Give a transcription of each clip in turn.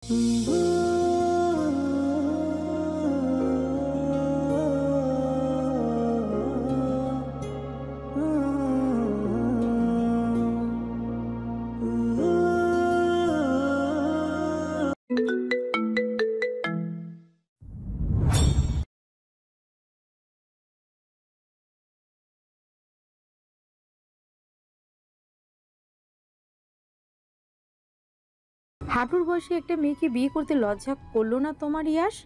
হাঁটুর বয়সে একটা মেয়েকে বিয়ে করতে লজ্জা করলো না তোমার ইয়াস?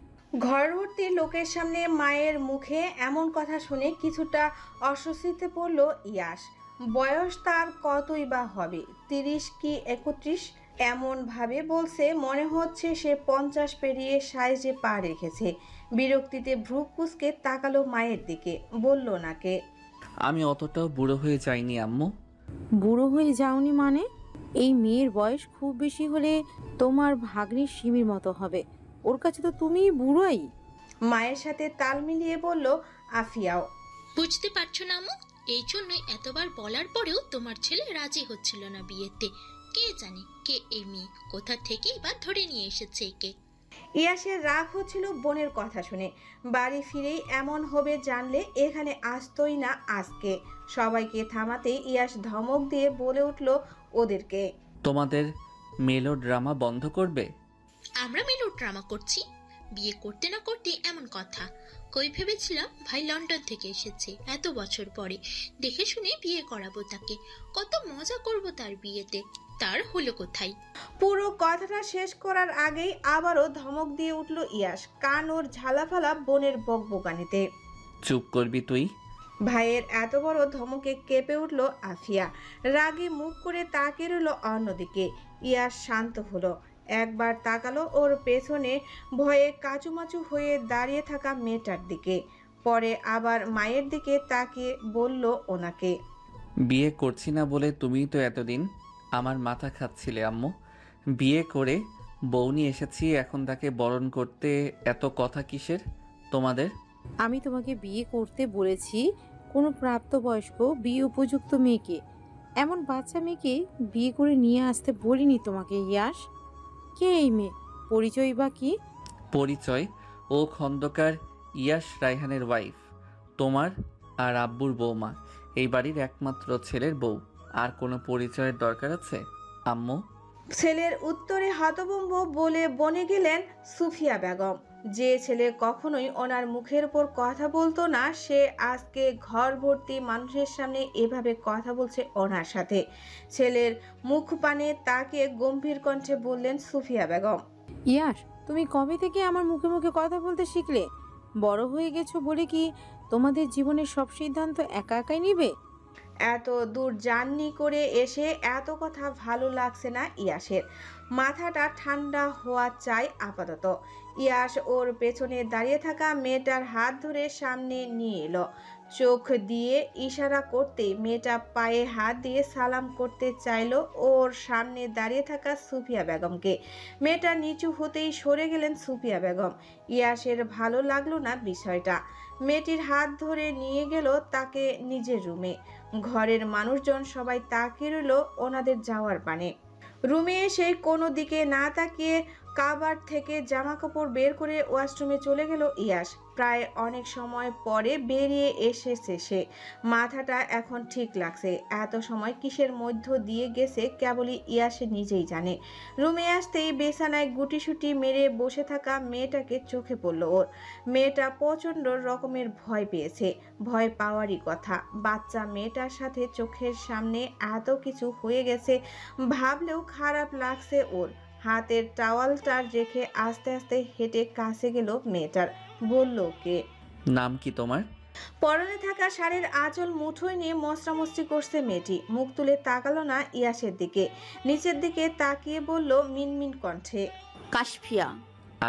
ঘর ভর্তি লোকের সামনে মায়ের মুখে এমন কথা শুনে কিছুটা অস্বস্তিতে পড়ল ইয়াস। বয়স তার কতই বা হবে, 30 কি 31। এমন ভাবে বলছে মনে হচ্ছে সে 50 পেরিয়ে সাইজে পা রেখেছে। বিরক্তিতে ভ্রু কুঁচকে তাকালো মায়ের দিকে, বলল নাকে, আমি অতটাও বুড়ো হয়ে যাইনি আম্মু। বুড়ো হয়ে যাওনি মানে? এই মেয়ের বয়স খুব বেশি হলে তোমার ভাগ্নির সিমির মতো হবে, ওর কাছে তো তুমি বুড়োই। মায়ের সাথে তাল মিলিয়ে বলল আফিয়াও। বুঝতে পারছো না আম্মু? এই জন্যই এতবার বলার পরেও তোমার ছেলে রাজি হচ্ছিল না বিয়েতে। কে জানে কে এই মেয়ে, কোথা থেকেই বা ধরে নিয়ে এসেছে একে। ইয়াসের রাগ হচ্ছিল বোনের কথা শুনে। বাড়ি ফিরেই এমন হবে জানলে এখানে আসতোই না আজকে। সবাইকে থামাতে ইয়াস ধমক দিয়ে বলে উঠল ওদেরকে, তোমাদের মেলো ড্রামা বন্ধ করবে? আমরা মেলো ড্রামা করছি? বিয়ে করতে না করতে এমন কথা? কই ভেবেছিলাম ভাই লন্ডন থেকে এসেছে এত বছর পরে, দেখে শুনে বিয়ে করাবো তাকে, কত মজা করব তার বিয়েতে। তার হলো কোথায়? পুরো কথাটা শেষ করার আগেই আবারও ধমক দিয়ে উঠল ইয়াস, কান ওর ঝালাফালা বোনের বকবকানিতে। চুপ করবি তুই? ভাইয়ের এত বড় ধমকে কেঁপে উঠল আফিয়া। রাগে মুখ করে তাকিয়ে রইল অন্যদিকে। ইয়াস শান্ত হলো, একবার তাকালো ওর পেছনে ভয়ে কাচুমাচু হয়ে দাঁড়িয়ে থাকা মেয়েটার দিকে, পরে আবার মায়ের দিকে তাকিয়ে বলল ওনাকে, বিয়ে করছি না বলে তুমিই তো এতদিন আমার মাথা খাচ্ছিলে আম্মু। বিয়ে করে বউ নিয়ে এসেছি, এখন তাকে বরণ করতে এত কথা কিসের তোমাদের? আমি তোমাকে বিয়ে করতে বলেছি কোনো প্রাপ্তবয়স্ক বিয়ে উপযুক্ত মেয়েকে, এমন বাচ্চা মেয়েকে বিয়ে করে নিয়ে আসতে বলিনি তোমাকে ইয়াস। কে এই মেয়ে, পরিচয় বা কি? পরিচয়? ও খন্দকার ইয়াস রায়হানের ওয়াইফ, তোমার আর আব্বুর বৌমা, এই বাড়ির একমাত্র ছেলের বউ। আর কোনো পরিচয়ের দরকার আছে আম্মু? ছেলের উত্তরে হতভম্ব বলে বনে গেলেন সুফিয়া বেগম। যে ছেলে কখনোই ওনার মুখের উপর কথা বলতো না, সে আজকে ঘর ভর্তি মানুষের সামনে এভাবে কথা বলছে ওনার সাথে। ছেলের মুখ পানে তাকিয়ে গম্ভীর কণ্ঠে বললেন সুফিয়া বেগম, ইয়াস, তুমি কবে থেকে আমার মুখে মুখে কথা বলতে শিখলে? বড় হয়ে গেছো বলে কি তোমাদের জীবনের সব সিদ্ধান্ত একা একাই নিবে? এত দূর জার্নি করে এসে এত কথা ভালো লাগছে না ইয়াসের। মাথাটা ঠান্ডা হওয়া চাই আপাতত। ইয়াস ওর পেছনে দাঁড়িয়ে থাকা মেয়েটার হাত ধরে সামনে নিয়ে এলো। চোখ দিয়ে ইশারা করতে মেয়েটা পায়ে হাত দিয়ে সালাম করতে চাইলো ওর সামনে দাঁড়িয়ে থাকা সুফিয়া বেগমকে। মেয়েটা নিচু হতেই সরে গেলেন সুফিয়া বেগম। ইয়াসের ভালো লাগলো না বিষয়টা। মেয়েটির হাত ধরে নিয়ে গেল তাকে নিজের রুমে। ঘরের মানুষজন সবাই তাকিয়ে রইল ওনাদের যাওয়ার পানে। রুমে এসে কোনো দিকে না তাকিয়ে কাবার থেকে জামা কাপড় বের করে ওয়াশরুমে চলে গেল ইয়াস। প্রায় অনেক সময় পরে বেরিয়ে এসেছে সে। মাথাটা এখন ঠিক লাগছে। এত সময় কিসের মধ্য দিয়ে গেছে কেবলই ইয়াসে নিজেই জানে। রুমে আসতেই বিছানায় গুটিসুটি মেরে বসে থাকা মেয়েটাকে চোখে পড়ল ওর। মেয়েটা প্রচণ্ড রকমের ভয় পেয়েছে। ভয় পাওয়ারই কথা, বাচ্চা মেয়েটার সাথে চোখের সামনে এত কিছু হয়ে গেছে ভাবলেও খারাপ লাগছে ওর। হাতের টাওয়ালটা রেখে আস্তে আস্তে হেঁটে কাছে গেল মেয়েটার, বলল কে? নাম কি তোমার? পরনে থাকা শাড়ির আঁচল মুঠোয় নিয়ে মশরামশরি করছে মেয়েটি। মুখ তুলে তাকালো না ইয়াসের দিকে, নিচের দিকে তাকিয়ে বলল মিনমিন কণ্ঠে, কাশফিয়া।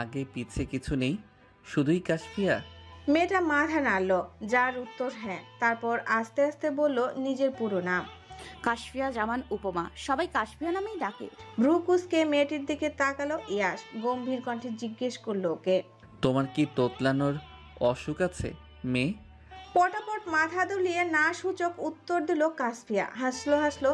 আগে পিছে কিছু নেই, শুধুই কাশফিয়া? মেয়েটা মাথা নাড়ল, যার উত্তর হ্যাঁ। তারপর আস্তে আস্তে বলল নিজের পুরো নাম। কাশফিয়া জামান উপমা, সবাই কাশফিয়া নামেই ডাকে। ভ্রু কুঁচকে মেয়েটির দিকে তাকালো ইয়াস, গম্ভীর কণ্ঠে জিজ্ঞেস করলো ওকে, তোমার কি তোতলানোর অসুখ আছে মেয়ে? পটাপট মাথা দুলিয়ে না সূচক উত্তর দিল কাশফিয়া। হাসলো হাসলো,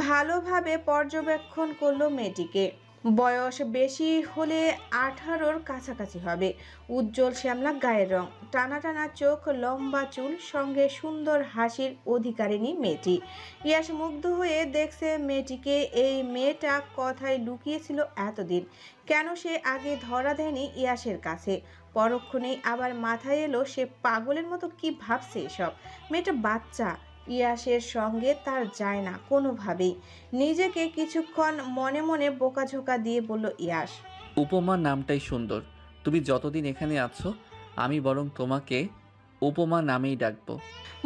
ভালোভাবে পর্যবেক্ষণ করলো মেয়েটিকে। বয়স বেশি হলে 18-র কাছাকাছি হবে। উজ্জ্বল শ্যামলা গায়ের রং, টানা টানা চোখ, লম্বা চুল, সঙ্গে সুন্দর হাসির অধিকারিণী মেয়েটি। ইয়াস মুগ্ধ হয়ে দেখছে মেয়েটিকে। এই মেয়েটা কথায় লুকিয়েছিল এতদিন, কেন সে আগে ধরা দেয়নি ইয়াসের কাছে? পরক্ষণেই আবার মাথায় এলো সে পাগলের মতো কি ভাবছে এসব। মেয়েটা বাচ্চা, ইয়াসের সঙ্গে তার যায় না কোনোভাবেই। নিজেকে কিছুক্ষণ মনে মনে বোকাঝোকা দিয়ে বলল ইয়াস, উপমা নামটাই সুন্দর। তুমি যতদিন এখানে আছো আমি বরং তোমাকে উপমা নামেই ডাকবো।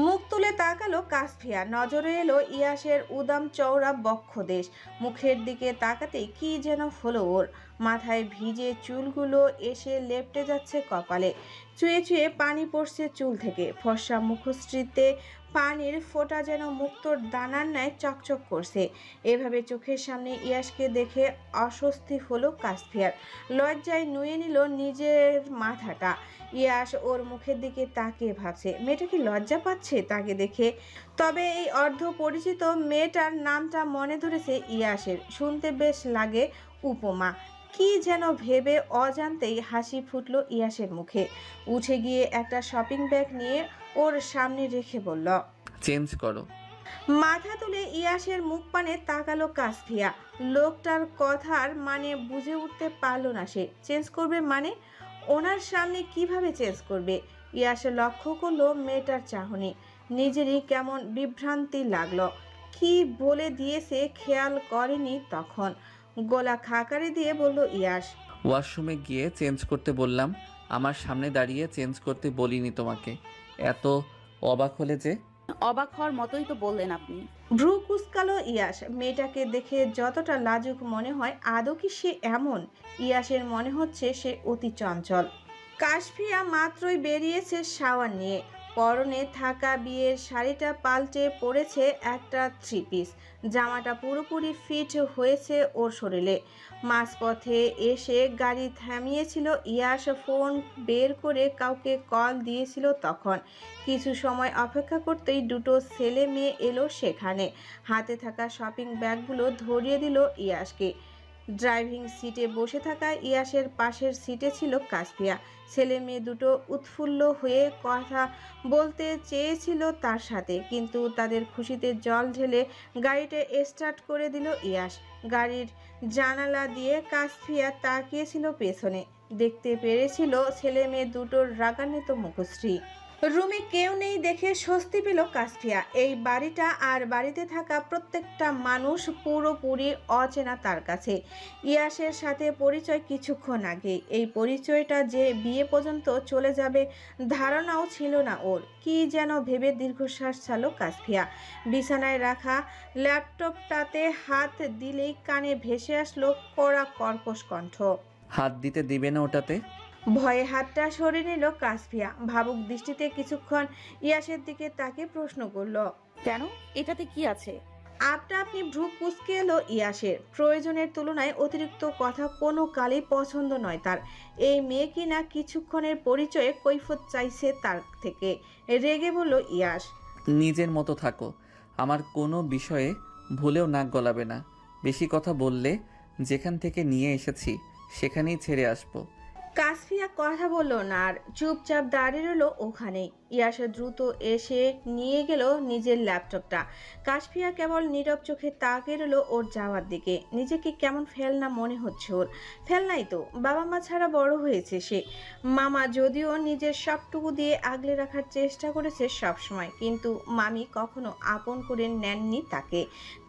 মুখ তুলে তাকালো কাসফিয়া। নজরে এলো ইয়াসের উদাম চওড়া বক্ষদেশ। মুখের দিকে তাকাতেই কি যেন হলো ওর। মাথায় ভিজে চুলগুলো এসে লেপ্টে যাচ্ছে কপালে। চুয়ে চুয়ে পানি পড়ছে চুল থেকে। ফর্সা মুখশ্রীতে পানির ফোঁটা যেন মুক্তোর দানার ন্যায় চকচক করছে। এভাবে চোখের সামনে ইয়াসকে দেখে অস্বস্তি হলো কাসফিয়ার। লজ্জায় নুয়ে নিল নিজের মাথাটা। ইয়াস ওর মুখের দিকে তাকিয়ে ভাবছে, মেয়েটা কি লজ্জা পাচ্ছে তাকে দেখে? তবে এই অর্ধ পরিচিত মেয়েটার নামটা মনে ধরেছে ইয়াসের। শুনতে বেশ লাগে উপমা। কি যেন ভেবে অজান্তেই হাসি ফুটলো ইয়াসের মুখে। উঠে গিয়ে একটা শপিং ব্যাগ নিয়ে ওর সামনে রেখে বলল, চেঞ্জ করো। মাথা তুলে ইয়াসের মুখ পানে তাকালো কাসফিয়া। লোকটার কথার মানে বুঝে উঠতে পারল না সে। চেঞ্জ করবে মানে? ওনার সামনে কিভাবে চেঞ্জ করবে? ইয়াস লক্ষ্য করলো মেয়েটার চাহনি। নিজেরই কেমন বিভ্রান্তি লাগলো। কি বলে দিয়েছে খেয়াল করেনি তখন। গলা খাকারি দিয়ে বলল ইয়াস, ওয়াশরুমে গিয়ে চেঞ্জ করতে বললাম, আমার সামনে দাঁড়িয়ে চেঞ্জ করতে বলিনি তোমাকে। এত অবাক হলে যে? অবাক হওয়ার মতোই তো বললেন আপনি। ভ্রু কুঁচকালো ইয়াস। মেয়েটাকে দেখে যতটা লাজুক মনে হয়, আদৌ কি সে এমন? ইয়াসের মনে হচ্ছে সে অতি চঞ্চল। কাশফিয়া মাত্রই বেরিয়েছে শাওয়ার নিয়ে। পরনে থাকা বিয়ের শাড়িটা পাল্টে পরেছে একটা থ্রি পিস। জামাটা পুরোপুরি ফিট হয়েছে ওর শরীরে। মাঝপথে এসে গাড়ি থামিয়েছিল ইয়াস। ফোন বের করে কাউকে কল দিয়েছিল তখন। কিছু সময় অপেক্ষা করতেই দুটো ছেলে মেয়ে এলো সেখানে। হাতে থাকা শপিং ব্যাগগুলো ধরিয়ে দিল ইয়াসকে। ড্রাইভিং সিটে বসে থাকা ইয়াসের পাশের সিটে ছিল কাসফিয়া। ছেলে মেয়ে দুটো উৎফুল্ল হয়ে কথা বলতে চেয়েছিল তার সাথে, কিন্তু তাদের খুশিতে জল ঢেলে গাড়িটা স্টার্ট করে দিল ইয়াস। গাড়ির জানালা দিয়ে কাসফিয়া তাকিয়েছিল পেছনে। দেখতে পেরেছিল ছেলে মেয়ে দুটোর রাগান্বিত মুখশ্রী। রুমে কেউ নেই দেখে স্বস্তি পেল কাসফিয়া। এই বাড়িটা আর বাড়িতে থাকা প্রত্যেকটা মানুষ পুরোপুরি অচেনা তার কাছে। ইয়াসের সাথে পরিচয় কিছুক্ষণ আগে। এই পরিচয়টা যে বিয়ে পর্যন্ত চলে যাবে ধারণাও ছিল না ওর। কি যেন ভেবে দীর্ঘশ্বাস ছাড়ল কাসফিয়া। বিছানায় রাখা ল্যাপটপটাতে হাত দিলেই কানে ভেসে আসলো কড়া কর্কশ কণ্ঠ, হাত দিতে দিবে না ওটাতে? ভয়ে হাতটা সরিয়ে নিল কাসফিয়া। ভাবুক দৃষ্টিতে কিছুক্ষণ ইয়াসের দিকে তাকে প্রশ্ন করল, কেন? এটাতে কি আছে? আপনি ভ্রু কুঁচকে এলো ইয়াসের। প্রয়োজনের তুলনায় অতিরিক্ত কথা কোনো কালেই পছন্দ নয় তার। এই মেয়ে কিনা কিছুক্ষণের পরিচয়ে কৈফত চাইছে তার থেকে। রেগে বলল ইয়াস, নিজের মতো থাকো, আমার কোনো বিষয়ে ভুলেও নাক গলাবে না। বেশি কথা বললে যেখান থেকে নিয়ে এসেছি সেখানেই ছেড়ে আসবো। কাসফিয়া কথা বলল না আর, চুপচাপ দাঁড়িয়ে রইল ওখানেই। ইয়াস দ্রুত এসে নিয়ে গেল নিজের ল্যাপটপটা। কাসফিয়া কেবল নীরব চোখে তাকিয়ে রইল ওর যাওয়ার দিকে। নিজেকে কেমন ফেলনা মনে হচ্ছে ওর। ফেলনাই তো, বাবা মা ছাড়া বড় হয়েছে সে। মামা যদিও নিজের সবটুকু দিয়ে আগলে রাখার চেষ্টা করেছে সবসময়, কিন্তু মামি কখনো আপন করে নেননি তাকে।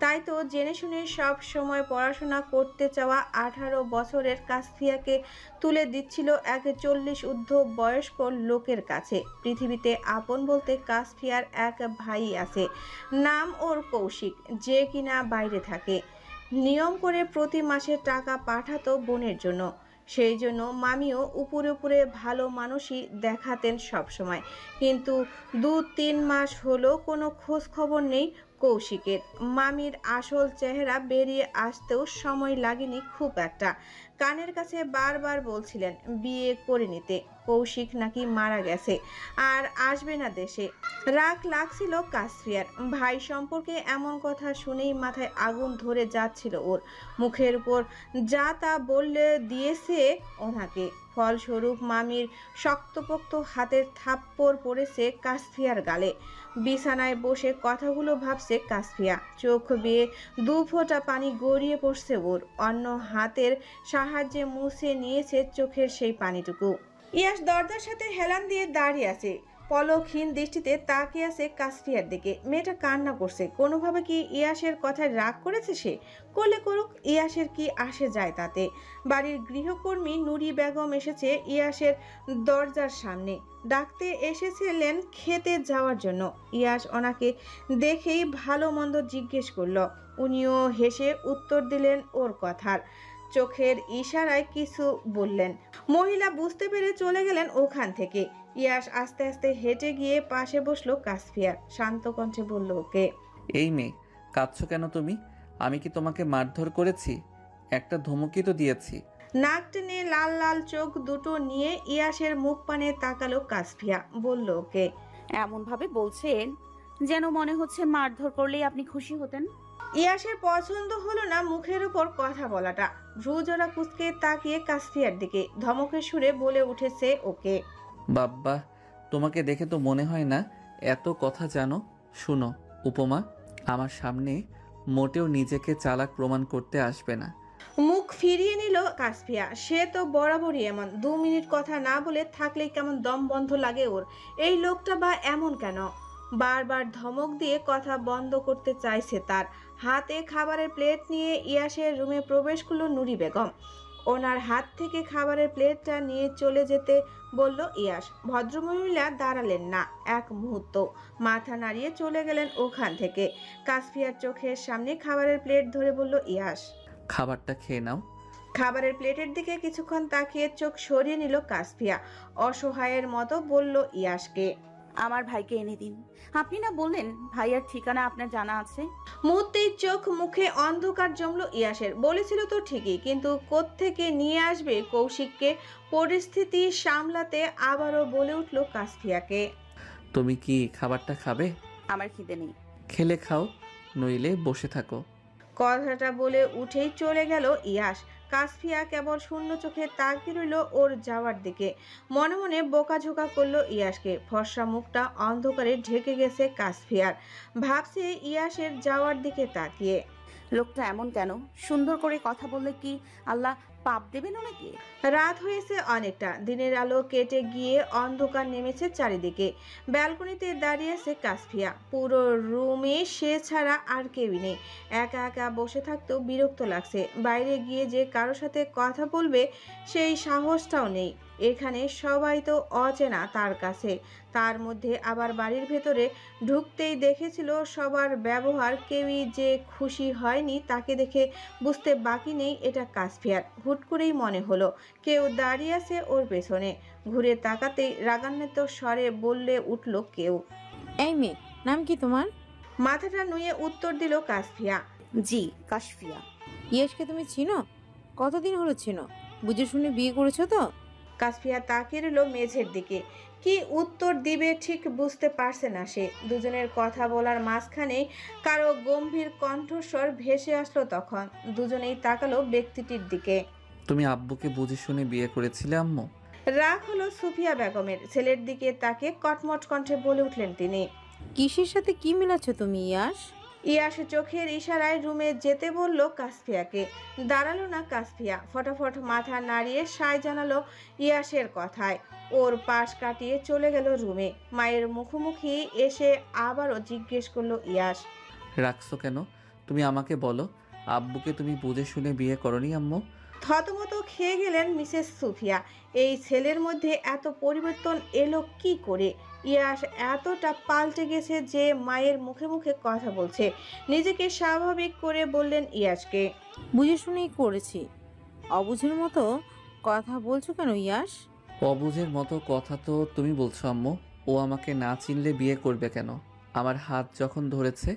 তাই তো জেনে শুনে সব সময় পড়াশোনা করতে চাওয়া 18 বছরের কাসফিয়াকে তুলে দিচ্ছিল এক 40 ঊর্ধ্ব বয়স্ক লোকের কাছে। পৃথিবীতে আপন বলতে কাসফিয়ার এক ভাই আছে, নাম ওর কৌশিক, যে কিনা বাইরে থাকে। নিয়ম করে প্রতি মাসে টাকা পাঠাতো বোনের জন্য। সেই জন্য মামিও উপরে উপরে ভালো মানুষই দেখাতেন সব সময়। কিন্তু 2-3 মাস হলো কোনো খোঁজ খবর নেই কৌশিকের। মামির আসল চেহারা বেরিয়ে আসতেও সময় লাগেনি খুব একটা। কানের কাছে বারবার বলছিলেন বিয়ে করে নিতে। কৌশিক নাকি মারা গেছে আর আসবে না দেশে। রাগ লাগছিল কাসফিয়ার। ভাই সম্পর্কে এমন কথা শুনেই মাথায় আগুন ধরে যাচ্ছিল ওর। মুখের উপর যা তা বললে দিয়েছে ওনাকে। ফলস্বরূপ মামির শক্তপোক্ত হাতের থাপ্পড় পড়েছে কাসফিয়ার গালে। বিছানায় বসে কথাগুলো ভাবছে কাসফিয়া। চোখ বেয়ে 2 ফোঁটা পানি গড়িয়ে পড়ছে ওর। অন্য হাতের সাহায্যে মুছে নিয়েছে চোখের সেই পানিটুকু। ইয়াশ দরজার সাথে হেলান দিয়ে দাঁড়িয়ে আছে, পলকহীন দৃষ্টিতে তাকিয়ে আছে কাসফিয়ার দিকে। মেয়েটা কান্না করছে। কোনোভাবে কি ইয়াশের কথায় রাগ করেছে সে? করলে করুক, ইয়াশের কি আসে যায় তাতে। বাড়ির গৃহকর্মী নুরি বেগম এসেছে ইয়াশের দরজার সামনে। ডাকতে এসেছিলেন খেতে যাওয়ার জন্য। ইয়াশ ওনাকে দেখেই ভালো মন্দ জিজ্ঞেস করলো। উনিও হেসে উত্তর দিলেন ওর কথার। চোখের ইশারায় কিছু বললেন। মহিলা বুঝতে পেরে চলে গেলেন ওখান থেকে। ইয়াশ আস্তে আস্তে হেঁটে গিয়ে পাশে বসলো কাসফিয়া। শান্ত কণ্ঠে বলল ওকে, এই মেয়ে, কাঁদছো কেন তুমি? আমি কি তোমাকে মারধর করেছি? একটা ধমকি তো দিয়েছি। নাক টেনে লাল লাল চোখ দুটো নিয়ে ইয়াশের মুখ পানে তাকালো কাসফিয়া। বলল ওকে, এমনভাবে বলছেন যেন মনে হচ্ছে মারধর করলেই আপনি খুশি হতেন। ইয়াশের পছন্দ হলো না মুখের উপর কথা বলাটা। ভ্রুজোড়া কুঁচকে তাকিয়ে কাসফিয়ার দিকে ধমকের সুরে বলে উঠেছে ওকে, বাব্বা, তোমাকে দেখে তো মনে হয় না এত কথা জানো। শুনো উপমা, আমার সামনে মোটেও নিজেকে চালাক প্রমাণ করতে আসবে না। মুখ ফিরিয়ে নিল কাসফিয়া। সে তো বরাবরই এমন। 2 মিনিট কথা না বলে থাকলেই কেমন দম বন্ধ লাগে ওর। এই লোকটা বা এমন কেন? বারবার ধমক দিয়ে কথা বন্ধ করতে চাইছে তার। হাতে খাবারের প্লেট নিয়ে ইয়াশের রুমে প্রবেশ করলো নুরি বেগম। ওনার হাত থেকে খাবারের প্লেটটা নিয়ে চলে যেতে বলল ইয়াশ। ভদ্রমহিলা দাঁড়ালেন না এক মুহূর্ত, মাথা নাড়িয়ে চলে গেলেন ওখান থেকে। কাসফিয়ার চোখের সামনে খাবারের প্লেট ধরে বলল ইয়াশ, খাবারটা খেয়ে নাও। খাবারের প্লেটের দিকে কিছুক্ষণ তাকিয়ে চোখ সরিয়ে নিল কাসফিয়া। অসহায়ের মতো বলল ইয়াশকে, আমার ভাইকে এনে দিন। আপনি না বললেন ভাইয়ার ঠিকানা আপনার জানা আছে? মুহূর্তেই চোখ মুখে অন্ধকার জমলো ইয়াশের। বলেছিল তো ঠিকই, কিন্তু কোত্থেকে নিয়ে আসবে কৌশিককে? পরিস্থিতি সামলাতে আবারও বলে উঠল কাসফিয়াকে, তুমি কি খাবারটা খাবে? আমার খিদে নেই। খেলে খাও, নইলে বসে থাকো। কথাটা বলে উঠেই চলে গেল ইয়াশ। কাসফিয়া কেবল শূন্য চোখে তাকিয়ে রইল ওর যাওয়ার দিকে। মনে মনে বোকাঝোকা করলো ইয়াশকে। ফর্সা মুখটা অন্ধকারে ঢেকে গেছে কাসফিয়ার। ভাবছে ইয়াশের যাওয়ার দিকে তাকিয়ে, লোকটা এমন কেন? সুন্দর করে কথা বললে কি আল্লাহ পাপ দেবেন ওনাকে? রাত হয়েছে অনেকটা। দিনের আলো কেটে গিয়ে অন্ধকার নেমেছে চারিদিকে। ব্যালকনিতে দাঁড়িয়েছে কাসফিয়া। পুরো রুমে সে ছাড়া আর কেউই নেই। একা একা বসে থাকতেও বিরক্ত লাগছে। বাইরে গিয়ে যে কারো সাথে কথা বলবে সেই সাহসটাও নেই। এখানে সবাই তো অচেনা তার কাছে। তার মধ্যে আবার বাড়ির ভেতরে ঢুকতেই দেখেছিল সবার ব্যবহার। কেউই যে খুশি হয়নি তাকে দেখে বুঝতে বাকি নেই এটা কাসফিয়ার। হুট করেই মনে হলো কেউ দাঁড়িয়ে আছে ওর পেছনে। ঘুরে তাকাতেই রাগান্বিত স্বরে বললে উঠল কেউ, এই মেয়ে, নাম কি তোমার? মাথাটা নুয়ে উত্তর দিল কাসফিয়া, জি, কাশফিয়া। ইয়াশকে তুমি চিনো? কতদিন হলো চিনো? বুঝে শুনে বিয়ে করেছো তো? কাসফিয়া তাকিয়ে রইল মেঝের দিকে। কি উত্তর দিবে ঠিক বুঝতে পারছে না সে। দুজনের কথা বলার মাঝখানে কারো গম্ভীর কণ্ঠস্বর ভেসে আসলো তখন। দুজনেই তাকালো ব্যক্তিটির দিকে। তুমি আব্বুকে বুঝে শুনে বিয়ে করেছিলে আম্মু? রাগ হলো সুফিয়া বেগমের। ছেলের দিকে তাকে কটমট কণ্ঠে বলে উঠলেন তিনি। কিসের সাথে কি মিলাচ্ছ তুমি ইয়াশ? ইয়াশ চোখের ইশারায় রুমে যেতে বলল কাসফিয়াকে। দাঁড়ালো না কাসফিয়া। ফটাফট মাথা নাড়িয়ে সায় জানালো ইয়াশের কথায়। ওর পাশ কাটিয়ে চলে গেল রুমে। মায়ের মুখোমুখি এসে আবারও জিজ্ঞেস করলো ইয়াশ, রাখছো কেন? তুমি আমাকে বলো, আব্বুকে তুমি বুঝে শুনে বিয়ে করনি আম্মু? থতমত খেয়ে গেলেন মিসেস সুফিয়া। এই ছেলের মধ্যে এত পরিবর্তন এলো কি করে? ইয়াশ এতটা পাল্টে গেছে যে মায়ের মুখে মুখে কথা বলছে। নিজেকে স্বাভাবিক করে বললেন ইয়াশকে, বুঝে শুনেই করেছি। অবুঝের মতো কথা বলছো কেন ইয়াশ? অবুঝের মতো কথা তো তুমি বলছো আম্মু। ও আমাকে না চিনলে বিয়ে করবে কেন? আমার হাত যখন ধরেছে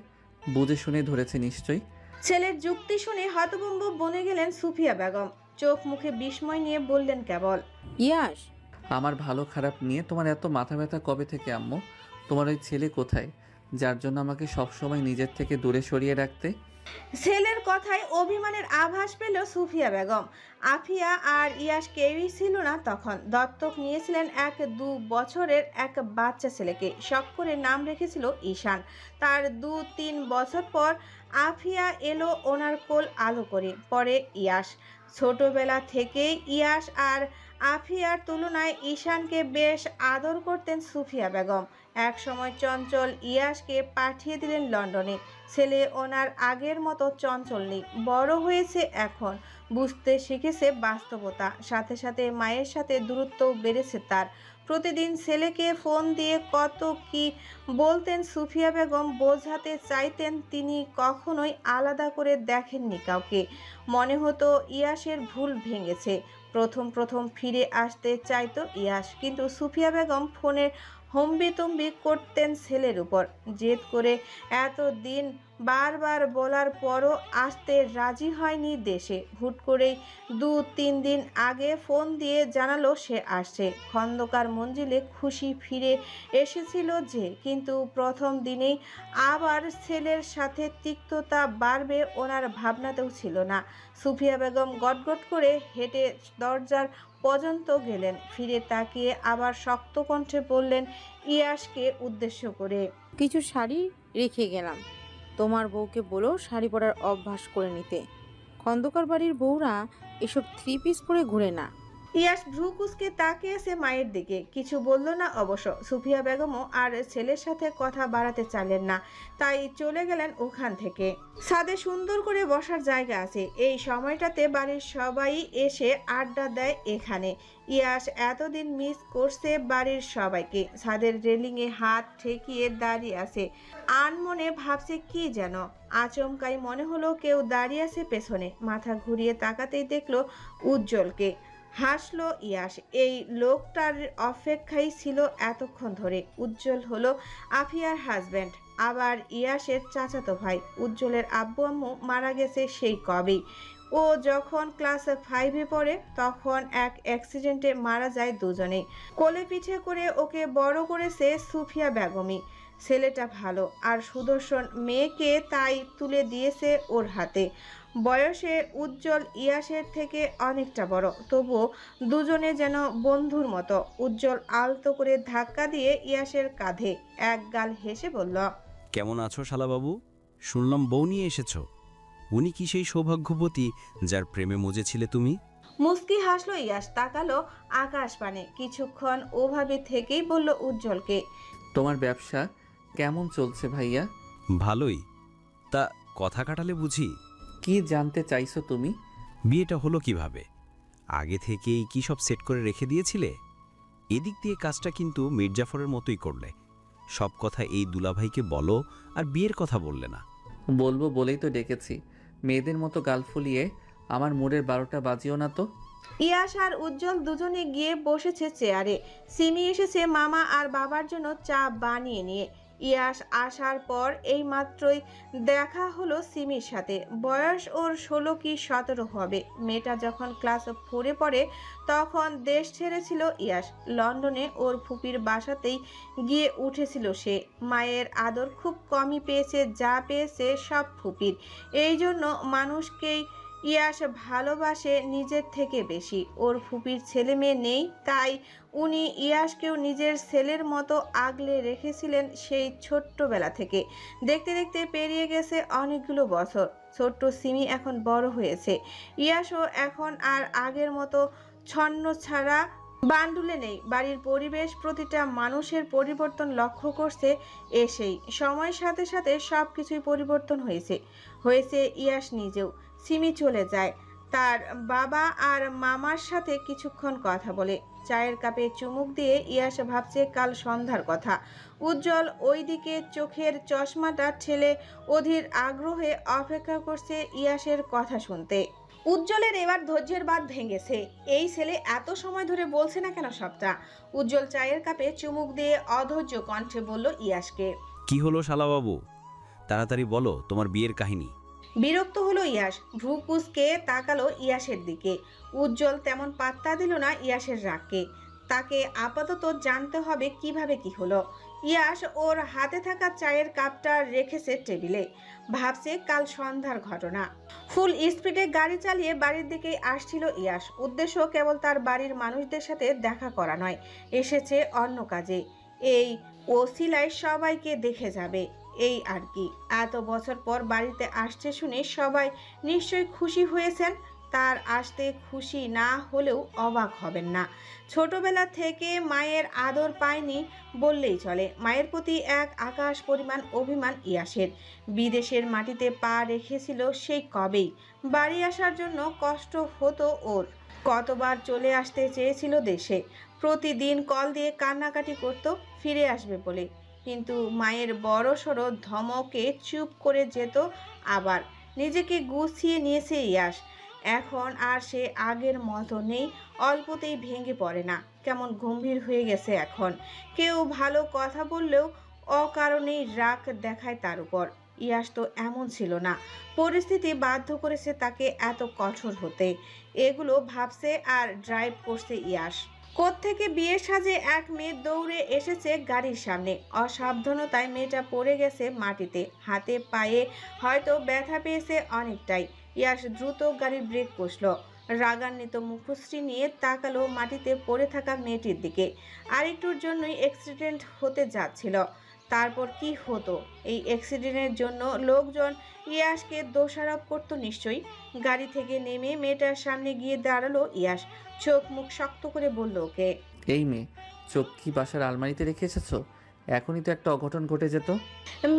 বুঝে শুনে ধরেছে নিশ্চয়ই। ছেলের যুক্তি শুনে হতভম্ব বনে গেলেন সুফিয়া বেগম। চোখ মুখে বিস্ময় নিয়ে বললেন কেবল। ইয়াশ, আমার ভালো খারাপ নিয়ে তোমার এত মাথা ব্যথা কবে থেকে আম্মু? তোমার ওই ছেলে কোথায় যার জন্য আমাকে সবসময় নিজের থেকে দূরে সরিয়ে রাখতে? ছেলের কথায় অভিমানের আভাস পেল সুফিয়া বেগম। আফিয়া আর ইয়াস কেউই ছিল না তখন। দত্তক নিয়েছিলেন 1-2 বছরের এক বাচ্চা ছেলেকে। শখ করে নাম রেখেছিল ঈশান। তার 2-3 বছর পর আফিয়া এলো ওনার কোল আলো করে। পরে ইয়াস। ছোটবেলা থেকেই ইয়াস আর আফিয়ার তুলনায় ঈশানকে বেশ আদর করতেন সুফিয়া বেগম। এক সময় চঞ্চল ইয়াসকে পাঠিয়ে দিলেন লন্ডনে। ছেলে ওনার আগের মতো চঞ্চল নেই, বড় হয়েছে এখন, বুঝতে শিখেছে বাস্তবতা। সাথে সাথে মায়ের সাথে দূরত্বও বেড়েছে তার। প্রতিদিন ছেলেকে ফোন দিয়ে কত কি বলতেন সুফিয়া বেগম, বোঝাতে চাইতেন তিনি কখনোই আলাদা করে দেখেননি কাউকে। মনে হতো ইয়াসের ভুল ভেঙেছে। প্রথম ফিরে আসতে চাইতো ইয়াস, কিন্তু সুফিয়া বেগম ফোনের হম্বিতম্বি করতেন ছেলের উপর। জেদ করে এতদিন বারবার বলার পরও আসতে রাজি হয়নি দেশে। হুট করেই 2-3 দিন আগে ফোন দিয়ে জানালো সে আসছে। খন্দকার মঞ্জিলে খুশি ফিরে এসেছিল যে, কিন্তু প্রথম দিনেই আবার ছেলের সাথে তিক্ততা বাড়বে ওনার ভাবনাতেও ছিল না। সুফিয়া বেগম গটগট করে হেঁটে দরজার পর্যন্ত গেলেন। ফিরে তাকিয়ে আবার শক্ত কণ্ঠে বললেন ইয়াসকে উদ্দেশ্য করে, কিছু শাড়ি রেখে গেলাম, তোমার বউকে বলো শাড়ি পরার অভ্যাস করে নিতে। খন্দকার বাড়ির বউরা এসব 3 পিস পরে ঘুরে না। ইয়াস ভ্রু কুঁচকে তাকিয়েছে মায়ের দিকে, কিছু বলল না অবশ্য। সুফিয়া বেগমও আর ছেলের সাথে কথা বাড়াতে চাইলেন না, তাই চলে গেলেন ওখান থেকে। ছাদে সুন্দর করে বসার জায়গা আছে, এই সময়টাতে বাড়ির সবাই এসে আড্ডা দেয় এখানে। ইয়াস এতদিন মিস করছে বাড়ির সবাইকে। ছাদের রেলিংয়ে হাত ঠেকিয়ে দাঁড়িয়ে আছে, আনমনে ভাবছে কি যেন। আচমকাই মনে হলো কেউ দাঁড়িয়ে আছে পেছনে। মাথা ঘুরিয়ে তাকাতেই দেখলো উজ্জ্বলকে। হাসলো ইয়াস। এই লোকটার অপেক্ষাই ছিল এতক্ষণ ধরে। উজ্জ্বল হলো আফিয়ার হাজব্যান্ড, আবার ইয়াসের চাচাতো ভাই। উজ্জ্বলের আব্বু আম্মু মারা গেছে সেই কবেই। ও যখন ক্লাস 5-এ পড়ে তখন এক অ্যাক্সিডেন্টে মারা যায় দুজনেই। কোলে পিঠে করে ওকে বড় করেছে সুফিয়া বেগমই। ছেলেটা ভালো আর সুদর্শন, মেয়েকে তাই তুলে দিয়েছে ওর হাতে। বয়সে উজ্জ্বল ইয়াসের থেকে অনেকটা বড়, তবুও দুজনে যেন বন্ধুর মতো। উজ্জ্বল আলতো করে ধাক্কা দিয়ে ইয়াসের কাঁধে এক গাল হেসে বলল, কেমন আছো শালাবাবু? শুনলাম বউ নিয়ে এসেছো। উনি কি সেই সৌভাগ্যবতী যার প্রেমে মজেছিলে তুমি? মুস্কি হাসলো ইয়াস, তাকালো আকাশ পানে। কিছুক্ষণ ওভাবে থেকেই বলল উজ্জ্বলকে, তোমার ব্যবসা কেমন চলছে ভাইয়া? ভালোই। তা কথা কাটালে বুঝি? কি জানতে চাইছো তুমি? বিয়েটা হলো কিভাবে? আগে থেকেই কি সব সেট করে রেখে দিয়েছিলে? এদিক দিয়ে কাজটা কিন্তু মির্জাফরের মতোই করলে। সব কথা এই দুলাভাইকে বলো, আর বিয়ের কথা বললে না। বলবো বলেই তো ডেকেছি। মেয়েদের মতো গাল ফুলিয়ে আমার মোড়ের 12টা বাজিও না তো। ইয়াস আর উজ্জ্বল দুজনে গিয়ে বসেছে চেয়ারে। সিমি এসেছে মামা আর বাবার জন্য চা বানিয়ে নিয়ে। ইয়াস আসার পর এই মাত্রই দেখা হলো সিমির সাথে। বয়স ওর 16 কি 17 হবে। মেয়েটা যখন ক্লাস 4-এ পড়ে তখন দেশ ছেড়েছিল ইয়াস। লন্ডনে ওর ফুপির বাসাতেই গিয়ে উঠেছিল সে। মায়ের আদর খুব কমই পেয়েছে, যা পেয়েছে সব ফুপির। এই জন্য মানুষকেই ইয়াস ভালোবাসে নিজের থেকে বেশি। ওর ফুপির ছেলে মেয়ে নেই, তাই উনি ইয়াসকেও নিজের ছেলের মতো আগলে রেখেছিলেন সেই ছোট্টবেলা থেকে। দেখতে দেখতে পেরিয়ে গেছে অনেকগুলো বছর। ছোট্ট সিমি এখন বড় হয়েছে। ইয়াসও এখন আর আগের মতো ছন্ন ছাড়া বান্ডুলে নেই। বাড়ির পরিবেশ, প্রতিটা মানুষের পরিবর্তন লক্ষ্য করছে এসেই। সময়ের সাথে সাথে সব কিছুই পরিবর্তন হয়েছে ইয়াস নিজেও। সিমি চলে যায়, তার বাবা আর মামার সাথে কিছুক্ষণ কথা বলে। চায়ের কাপে চুমুক দিয়ে ইয়াস ভাবছে কাল সন্ধ্যার কথা। উজ্জ্বল ওইদিকে চোখের চশমাটা ঠেলে অধীর আগ্রহে অপেক্ষা করছে ইয়াসের কথা শুনতে। উজ্জ্বলের এবার ধৈর্যের বাঁধ ভেঙেছে। এই ছেলে এত সময় ধরে বলছে না কেন সবটা? উজ্জ্বল চায়ের কাপে চুমুক দিয়ে অধৈর্য কণ্ঠে বলল ইয়াসকে, কি হলো শালাবাবু? তাড়াতাড়ি বলো তোমার বিয়ের কাহিনী। বিরক্ত হলো ইয়াস, ভ্রু কুঁচকে তাকালো ইয়াসের দিকে। উজ্জ্বল তেমন পাত্তা দিল না ইয়াসের রাগকে। তাকে আপাতত জানতে হবে কিভাবে কি হলো। ইয়াস ওর হাতে থাকা চায়ের কাপটা রেখেছে টেবিলে, ভাবছে কাল সন্ধ্যার ঘটনা। ফুল স্পিডে গাড়ি চালিয়ে বাড়ির দিকে আসছিল ইয়াস। উদ্দেশ্য কেবল তার বাড়ির মানুষদের সাথে দেখা করা নয়, এসেছে অন্য কাজে। এই ওসিলায় সবাইকে দেখে যাবে, এই আর কি। এত বছর পর বাড়িতে আসছে শুনে সবাই নিশ্চয়ই খুশি হয়েছেন। তার আসতে খুশি না হলেও অবাক হবেন না। ছোটবেলা থেকে মায়ের আদর পায়নি বললেই চলে। মায়ের প্রতি এক আকাশ পরিমাণ অভিমান ইয়াসের। বিদেশের মাটিতে পা রেখেছিল সেই কবেই। বাড়ি আসার জন্য কষ্ট হতো ওর। কতবার চলে আসতে চেয়েছিল দেশে। প্রতিদিন কল দিয়ে কান্নাকাটি করত ফিরে আসবে বলে, কিন্তু মায়ের বড় সড়ো ধমকে চুপ করে যেত। আবার নিজেকে গুছিয়ে নিয়েছে ইয়াস। এখন আর সে আগের মতো নেই, অল্পতেই ভেঙে পড়ে না। কেমন গম্ভীর হয়ে গেছে এখন। কেউ ভালো কথা বললেও অকারণেই রাগ দেখায় তার উপর। ইয়াস তো এমন ছিল না, পরিস্থিতি বাধ্য করেছে তাকে এত কঠোর হতে। এগুলো ভাবছে আর ড্রাইভ করছে ইয়াস। কোত্থেকে বিয়ের সাজে এক মেয়ে দৌড়ে এসেছে গাড়ির সামনে। অসাবধানতায় মেয়েটা পড়ে গেছে মাটিতে, হাতে পায়ে হয়তো ব্যথা পেয়েছে অনেকটাই। ইয়াস দ্রুত গাড়ির ব্রেক কষল। রাগান্বিত মুখশ্রী নিয়ে তাকালো মাটিতে পড়ে থাকা মেয়েটির দিকে। আরেকটুর জন্যই অ্যাক্সিডেন্ট হতে যাচ্ছিল। তারপর কি হতো? এই অ্যাক্সিডেন্টের জন্য লোকজন ইয়াসকে দোষারোপ করতো নিশ্চয়ই। গাড়ি থেকে নেমে মেয়েটার সামনে গিয়ে দাঁড়ালো ইয়াস। চোখ মুখ শক্ত করে বলল ওকে, এই মেয়ে, চোখ কি বাসার আলমারিতে রেখে এসেছো? এখনই তো একটা অঘটন ঘটে যেত।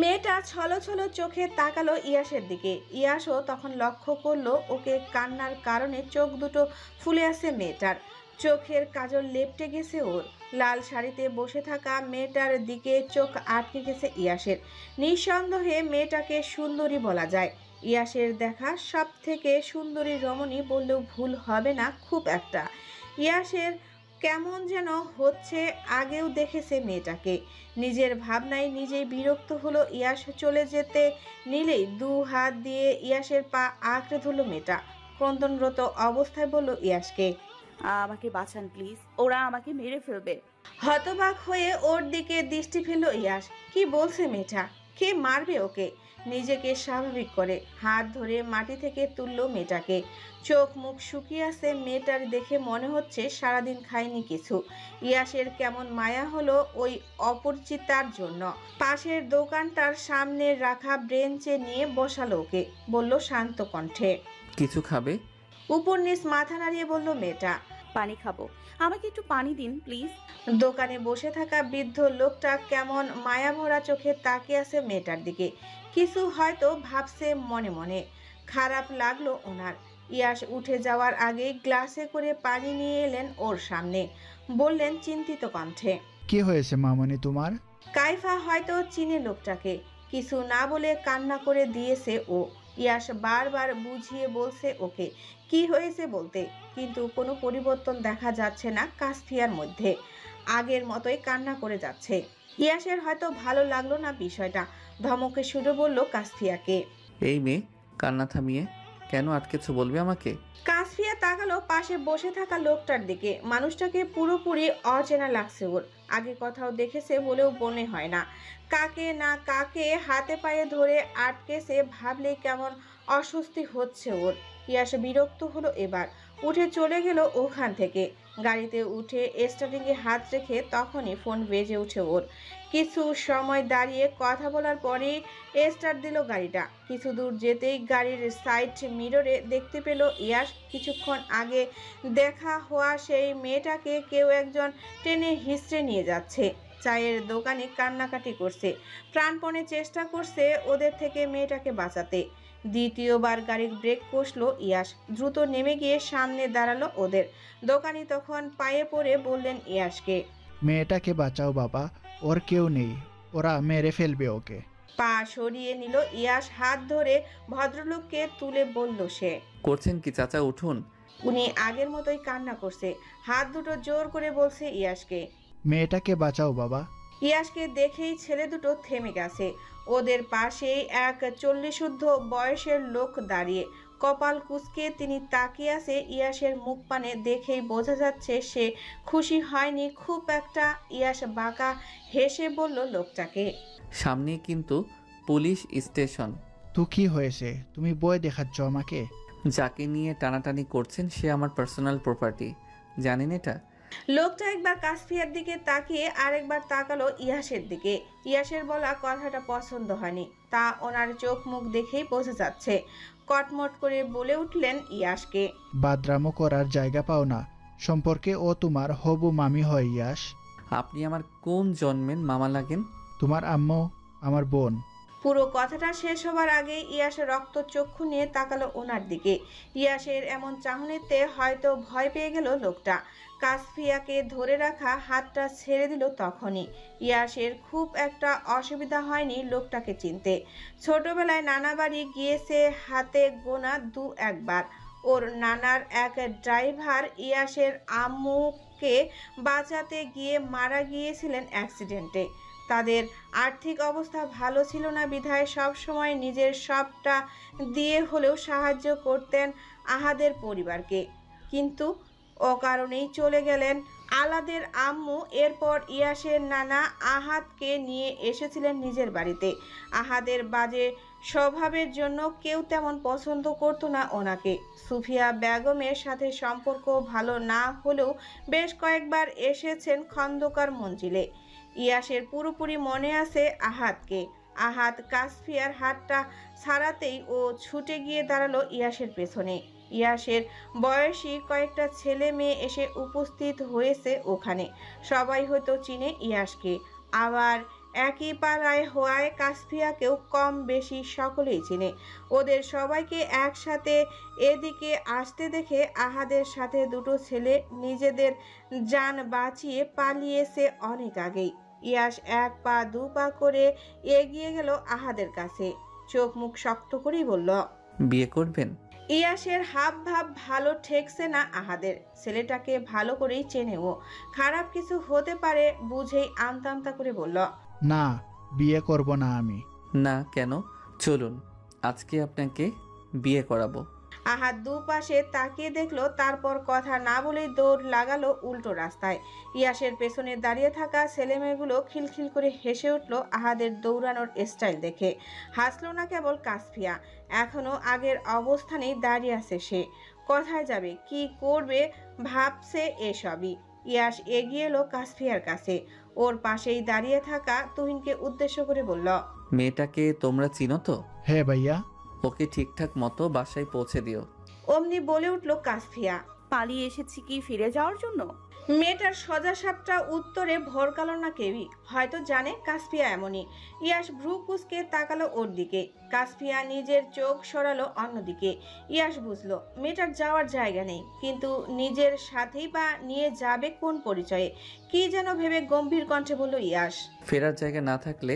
মেয়েটা ছলো ছলো চোখে তাকালো ইয়াসের দিকে। ইয়াসও তখন লক্ষ্য করলো ওকে কান্নার কারণে চোখ দুটো ফুলে আছে মেয়েটার। চোখের কাজল লেপটে গেছে ওর। লাল শাড়িতে বসে থাকা মেয়েটার দিকে চোখ আটকে গেছে ইয়াসের। নিঃসন্দেহে মেয়েটাকে সুন্দরী বলা যায়। ইয়াসের দেখা সব থেকে সুন্দরী রমণী বললেও ভুল হবে না খুব একটা। ইয়াসের কেমন যেন হচ্ছে। আগেও দেখেছে মেয়েটাকে। নিজের ভাবনায় নিজেই বিরক্ত হলো ইয়াস। চলে যেতে নিলেই দু হাত দিয়ে ইয়াসের পা আঁকড়ে ধরল মেয়েটা। ক্রন্দনরত অবস্থায় বলল ইয়াসকে, আমাকে বাঁচান প্লিজ, ওরা আমাকে মেরে ফেলবে। হতবাক হয়ে ওর দিকে দৃষ্টি ফেলল ইয়াস। কি বলছে মেয়েটা? কে মারবে ওকে? নিজেকে স্বাভাবিক করে হাত ধরে মাটি থেকে তুলল মেয়েটাকে। চোখ মুখ শুকিয়ে আছে মেয়েটার দেখে মনে হচ্ছে সারাদিন খায়নি কিছু। ইয়াসের কেমন মায়া হলো ওই অপরিচিতার জন্য। পাশের দোকানটার সামনে রাখা ব্রেঞ্চে নিয়ে বসালো ওকে। বলল শান্ত কণ্ঠে, কিছু খাবে? উপর নিচ মাথা নাড়িয়ে বলল মেয়েটা, পানি খাবো, আমাকে একটু পানি দিন প্লিজ। দোকানে বসে থাকা বৃদ্ধ লোকটা কেমন মায়া ভরা চোখে তাকিয়ে আছে মেয়েটার দিকে। কিছু হয়তো ভাবছে মনে মনে। খারাপ লাগলো ওনার। ইয়াস উঠে যাওয়ার আগে গ্লাসে করে পানি নিয়ে এলেন ওর সামনে। বললেন চিন্তিত কণ্ঠে, কি হয়েছে মামনি তোমার? কাইফা হয়তো চিনে লোকটাকে। কিছু না বলে কান্না করে দিয়েছে ও। ইয়াস বারবার বুঝিয়ে বলছে ওকে কি হয়েছে বলতে, কিন্তু কোনো পরিবর্তন দেখা যাচ্ছে না কাসফিয়ার মধ্যে। আগের মতোই কান্না করে যাচ্ছে। ইয়াসের হয়তো ভালো লাগলো না বিষয়টা। ধমকে সুরে বলল কাসফিয়াকে, এই মেয়ে, কান্না থামিয়ে কেন আটকেছো, বলবে আমাকে? কাসফিয়া তাকালো পাশে বসে থাকা লোকটার দিকে। মানুষটাকে পুরোপুরি অচেনা লাগছে ওর। আগে কোথাও দেখেছে বলেও মনে হয় না। কাকে না কাকে হাতে পায়ে ধরে আটকেছে ভাবলে কেমন অস্বস্তি হচ্ছে ওর। ইয়াস বিরক্ত হলো এবার। উঠে চলে গেল ওখান থেকে। গাড়িতে উঠে স্টার্টিংয়ে হাত রেখে তখনই ফোন বেজে উঠে ওর। কিছু সময় দাঁড়িয়ে কথা বলার পরেই স্টার্ট দিল গাড়িটা। কিছু দূর যেতেই গাড়ির সাইড মিররে দেখতে পেল ইয়াস কিছুক্ষণ আগে দেখা হওয়া সেই মেয়েটাকে কেউ একজন টেনে হিঁচড়ে নিয়ে যাচ্ছে। চায়ের দোকানে কান্নাকাটি করছে, প্রাণপণে চেষ্টা করছে ওদের থেকে মেয়েটাকে বাঁচাতে। দ্বিতীয়বার গাড়ির ব্রেক কষল ইয়াস। দ্রুত নেমে গিয়ে সামনে দাঁড়ালো ওদের। দোকানি তখন পায়ে পড়ে বললেন ইয়াসকে, মেয়েটাকে বাঁচাও বাবা, ওর কেউ নেই, ওরা মেরে ফেলবে ওকে। পা সরিয়ে নিল ইয়াস। হাত ধরে ভদ্রলোককে তুলে বলল সে, করছেন কি চাচা, উঠুন। উনি আগের মতোই কান্না করছে। হাত দুটো জোর করে বলছে ইয়াসকে, মেয়েটাকে বাঁচাও বাবা। ইয়াসকে দেখেই ছেলে দুটো থেমে গেছে। ওদের পাশেই এক 40 বয়সের লোক দাঁড়িয়ে, কপাল কুঁচকে তিনি তাকিয়ে আছে। ইয়াসের মুখ পানে দেখেই বোঝা যাচ্ছে সে খুশি হয়নি খুব একটা। ইয়াস বাঁকা হেসে বলল লোকটাকে, সামনে কিন্তু পুলিশ স্টেশন। তো কি হয়েছে, তুমি বই দেখাচ্ছ আমাকে? যাকে নিয়ে টানাটানি করছেন সে আমার পার্সোনাল প্রপার্টি, জানেন এটা? লোকটা একবার কাসফিয়ার দিকে তাকিয়ে আরেকবার তাকালো ইয়াসের দিকে। ইয়াসের বলা কথাটা পছন্দ হয়নি, তা ওনার চোখ মুখ দেখেই বোঝা যাচ্ছে। কটমট করে বলে উঠলেন ইয়াসকে, বাদরামো করার জায়গা পাও না। সম্পর্কে ও তোমার হবু মামি হয় ইয়াস। আপনি আমার কোন জন্মের মামা লাগেন? তোমার আম্মু আমার বোন। পুরো কথাটা শেষ হবার আগে ইয়াসের রক্ত চক্ষু নিয়ে তাকালো ওনার দিকে। ইয়াসের এমন চাহনিতে হয়তো ভয় পেয়ে গেল লোকটা। কাসফিয়াকে ধরে রাখা হাতটা ছেড়ে দিল তখনই। ইয়াসের খুব একটা অসুবিধা হয়নি লোকটাকে চিনতে। ছোটবেলায় নানা বাড়ি গিয়েছে হাতে গোনা 2-1 বার। ওর নানার এক ড্রাইভার ইয়াসের আম্মুকে বাঁচাতে গিয়ে মারা গিয়েছিলেন অ্যাক্সিডেন্টে। তাদের আর্থিক অবস্থা ভালো ছিল না বিধায় সবসময় নিজের সবটা দিয়ে হলেও সাহায্য করতেন আহাদের পরিবারকে। কিন্তু অকারণেই চলে গেলেন আলাদের আম্মু। এরপর ইয়াসের নানা আহাদকে নিয়ে এসেছিলেন নিজের বাড়িতে। আহাদের বাজে স্বভাবের জন্য কেউ তেমন পছন্দ করতো না ওনাকে। সুফিয়া বেগমের সাথে সম্পর্ক ভালো না হলেও বেশ কয়েকবার এসেছেন খন্দকার মঞ্জিলে। ইয়াসের পুরোপুরি মনে আছে আহাদকে। আহাদ কাসফিয়ার হাতটা ছাড়াতেই ও ছুটে গিয়ে দাঁড়ালো ইয়াসের পেছনে। ইয়াসের বয়সী কয়েকটা ছেলে মেয়ে এসে উপস্থিত হয়েছে ওখানে। সবাই হয়তো চিনে ইয়াসকে, আবার একই পাড়ায় হওয়ায় কাসফিয়াকেও কম বেশি সকলেই চিনে। ওদের সবাইকে একসাথে এদিকে আসতে দেখে আহাদের সাথে দুটো ছেলে নিজেদের জান বাঁচিয়ে পালিয়েছে অনেক আগেই। ইয়াস 1 পা 2 পা করে এগিয়ে গেল আহাদের কাছে। চোখ মুখ শক্ত করেই বলল, বিয়ে করবেন? ইয়াসের হাব ভাব ভালো ঠেকছে না আহাদের। ছেলেটাকে ভালো করেই চেনে ও, খারাপ কিছু হতে পারে বুঝেই আমতা আমতা করে বলল, না, বিয়ে করব না আমি। না কেন? চলুন আজকে আপনাকে বিয়ে করাবো। আহাদ দুপাশে তাকিয়ে দেখলো, তারপর কথা না বলেই দৌড় লাগালো উল্টো রাস্তায়। ইয়াসের পেছনে দাঁড়িয়ে থাকা ছেলেমেয়েগুলো খিলখিল করে হেসে উঠল আহাদের দৌড়ানোর স্টাইল দেখে। হাসলো না কেবল কাসফিয়া, এখনো আগের অবস্থানেই দাঁড়িয়ে আছে সে। কোথায় যাবে, কি করবে ভাবছে এসবই। ইয়াস এগিয়ে এলো কাসফিয়ার কাছে। ওর পাশেই দাঁড়িয়ে থাকা তুহিনকে উদ্দেশ্য করে বলল, মেয়েটাকে তোমরা চিনো তো? হ্যাঁ ভাইয়া। ওকে ঠিকঠাক মতো বাসায় পৌঁছে দিও। অমনি বলে উঠল কাসফিয়া, পালিয়ে এসেছি কি ফিরে যাওয়ার জন্য? মেয়েটার সজা সাপটা উত্তরে ভরকালো না কেউই। হয়তো জানে কাসফিয়া এমনই। ইয়াস ভ্রু কুঁচকে তাকালো ওর দিকে। কাসফিয়া নিজের চোখ সরালো অন্যদিকে। ইয়াস বুঝলো মেয়েটার যাওয়ার জায়গা নেই, কিন্তু নিজের সাথেই বা নিয়ে যাবে কোন পরিচয়ে? কি যেন ভেবে গম্ভীর কণ্ঠে বলল ইয়াস, ফেরার জায়গা না থাকলে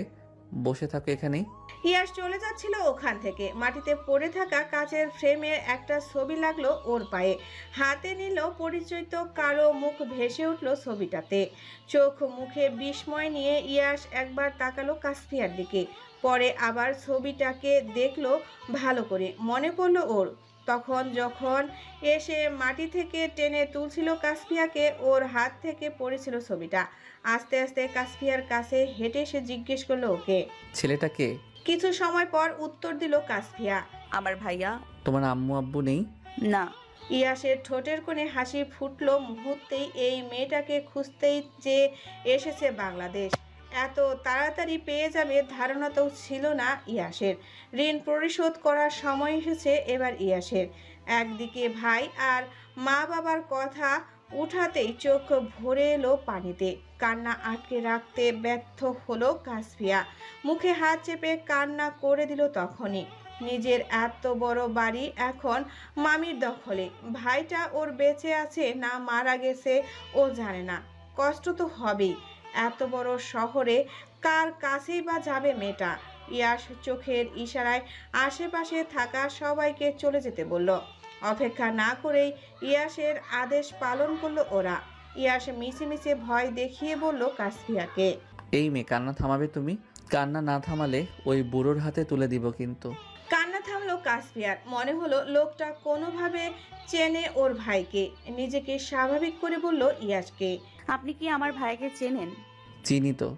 বসে থাকো এখানেই। ইয়াস চলে যাচ্ছিল ওখান থেকে। মাটিতে পড়ে থাকা কাচের ফ্রেমের একটা ছবি লাগলো ওর পায়ে। হাতে নিল, পরিচিত কারো মুখ ভেসে উঠল ছবিটাতে। চোখ মুখে বিস্ময় নিয়ে ইয়াস একবার তাকালো কাসফিয়ার দিকে, পরে আবার ছবিটাকে দেখলো ভালো করে। মনে পড়লো ওর তখন যখন এসে মাটি থেকে টেনে তুলছিল কাসফিয়াকে, ওর হাত থেকে পড়েছিল ছবিটা। আস্তে আস্তে কাসফিয়ার কাছে হেঁটে এসে জিজ্ঞেস করলো ওকে, ছেলেটাকে? কিছু সময় পর উত্তর দিল কাসফিয়া, আমার ভাইয়া। তোমার আম্মু আব্বু নেই? না। ইয়াসের ঠোঁটের কোণে হাসি ফুটলো মুহূর্তেই। এই মেয়েটাকে খুঁজতেই যে এসেছে বাংলাদেশ, এত তাড়াতাড়ি পেয়ে যাবে ধারণা তো ছিল না ইয়াসের। ঋণ পরিশোধ করার সময় এসেছে এবার ইয়াসের। একদিকে ভাই আর মা বাবার কথা উঠাতেই চোখ ভরে এলো পানিতে। কান্না আটকে রাখতে ব্যর্থ হলো কাসফিয়া। মুখে হাত চেপে কান্না করে দিল তখনই। নিজের এত বড় বাড়ি এখন মামির দখলে। ভাইটা ওর বেঁচে আছে না মারা গেছে ও জানে না। কষ্ট তো হবেই। এত বড় শহরে কার কাছেই বা যাবে মেয়েটা? ইয়াস চোখের ইশারায় আশেপাশে থাকা সবাইকে চলে যেতে বলল। অপেক্ষা না করেই ইয়াসের আদেশ পালন করলো ওরা। ইয়াস মিছিমিছি ভয় দেখিয়ে বলল কাসফিয়াকে, এই মেয়ে, কান্না থামাবে তুমি? কান্না না থামালে ওই বুড়োর হাতে তুলে দিব কিন্তু। কান্না থামলো কাসপিয়ার। মনে হলো লোকটা কোনোভাবে চেনে ওর ভাইকে। নিজেকে স্বাভাবিক করে বলল ইয়াসকে। আপনি কি আমার ভাইকে চেনেন? চিনি তো।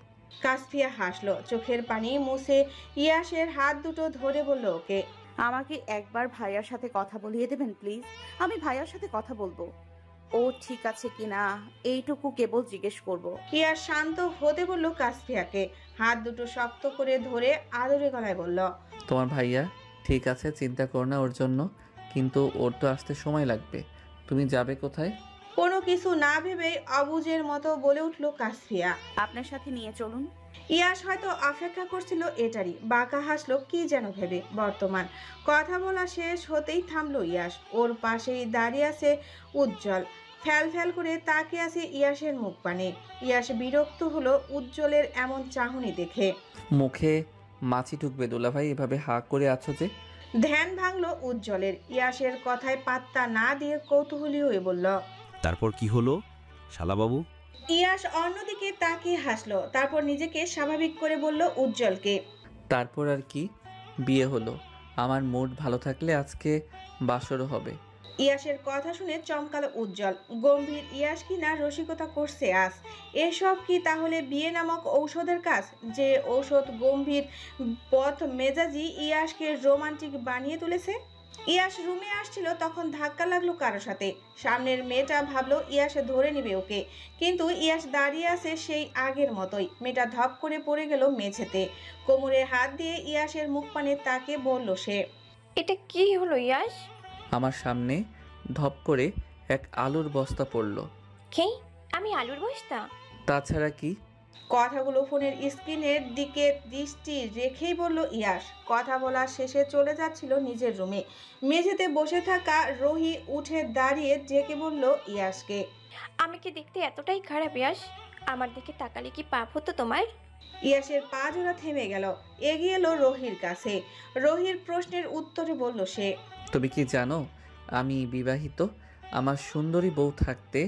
কাসপিয়া হাসলো, চোখের পানি মুছে ইয়াসের হাত দুটো ধরে বলল ওকে। আমাকে একবার ভাইয়ার সাথে কথা বলিয়ে দেবেন প্লিজ? আমি ভাইয়ার সাথে কথা বলবো। ও ঠিক আছে কিনা এইটুকু কেবল জিজ্ঞেস করব। ইয়াস শান্ত হতে বলল কাসপিয়াকে। হাত দুটো শক্ত করে ধরে আদরে গলায় বলল, তোমার ভাইয়া ঠিক আছে, চিন্তা করো না ওর জন্য, কিন্তু ওর তো আসতে সময় লাগবে। তুমি যাবে কোথায়? কোনো কিছু না ভেবেই অবুঝের মতো বলে উঠল কাসপিয়া। আপনার সাথে নিয়ে চলুন। ইয়াস হয়তো অপেক্ষা করছিল এটারই। বাঁকা হাসলো কি যেন ভেবে। বর্তমান কথা বলা শেষ হতেই থামলো ইয়াস। ওর পাশেই দাঁড়িয়ে আছে উজ্জ্বল। ফ্যাল ফ্যাল করে তাকিয়ে আছে ইয়াসের মুখ পানে। ইয়াস বিরক্ত হলো উজ্জ্বলের এমন চাহনি দেখে। মুখে মাছি ঢুকবে দুলাভাই, এভাবে হাঁ করে আছো যে? ধ্যান ভাঙলো উজ্জ্বলের। ইয়াসের কথায় পাত্তা না দিয়ে কৌতূহলী হয়ে বলল, তারপর কি হলো শালাবাবু? ইয়াস অন্যদিকে তাকিয়ে হাসলো, তারপর নিজেকে স্বাভাবিক করে বলল উজ্জ্বলকে। তারপর আর কি, বিয়ে হলো। আমার মুড ভালো থাকলে আজকে বাসরও হবে। ইয়াসের কথা শুনে চমকালো উজ্জ্বল। গম্ভীর ইয়াস কি না রসিকতা করছে আজ? এসব কি তাহলে বিয়ে নামক ঔষধের কাজ, যে ঔষধ গম্ভীর পথ মেজাজি ইয়াসকে রোমান্টিক বানিয়ে তুলেছে? ইয়াস রুমে আসছিল তখন ধাক্কা লাগলো কারো সাথে। সামনের মেয়েটা ভাবলো ইয়াস ধরে নেবে ওকে, কিন্তু ইয়াস দাঁড়িয়ে আছে সেই আগের মতোই। মেয়েটা ধপ করে পড়ে গেল মেঝেতে। কোমরে হাত দিয়ে ইয়াসের মুখ পানে তাকে বলল সে, এটা কি হলো ইয়াস? আমার সামনে ধপ করে এক আলুর বস্তা পড়ল। কে? আমি আলুর বস্তা? তাছাড়া কি? কথাগুলো ফোনের স্ক্রিনের দিকে দৃষ্টি রেখেই বলল ইয়াস। কথা বলা শেষে চলে যাচ্ছিল নিজের রুমে। মেঝেতে বসে থাকা রোহি উঠে দাঁড়িয়ে ডেকে বলল ইয়াসকে, আমি কি দেখতে এতটাই খারাপ ইয়াস? আমার দিকে তাকালে কি পাপ হতো তোমার? ইয়াসের পা জোড়া থেমে গেল। এগিয়ে এলো রোহির কাছে। রোহির প্রশ্নের উত্তরে বলল সে, তুমি কি জানো আমি বিবাহিত? আমার সুন্দরী বউ থাকতে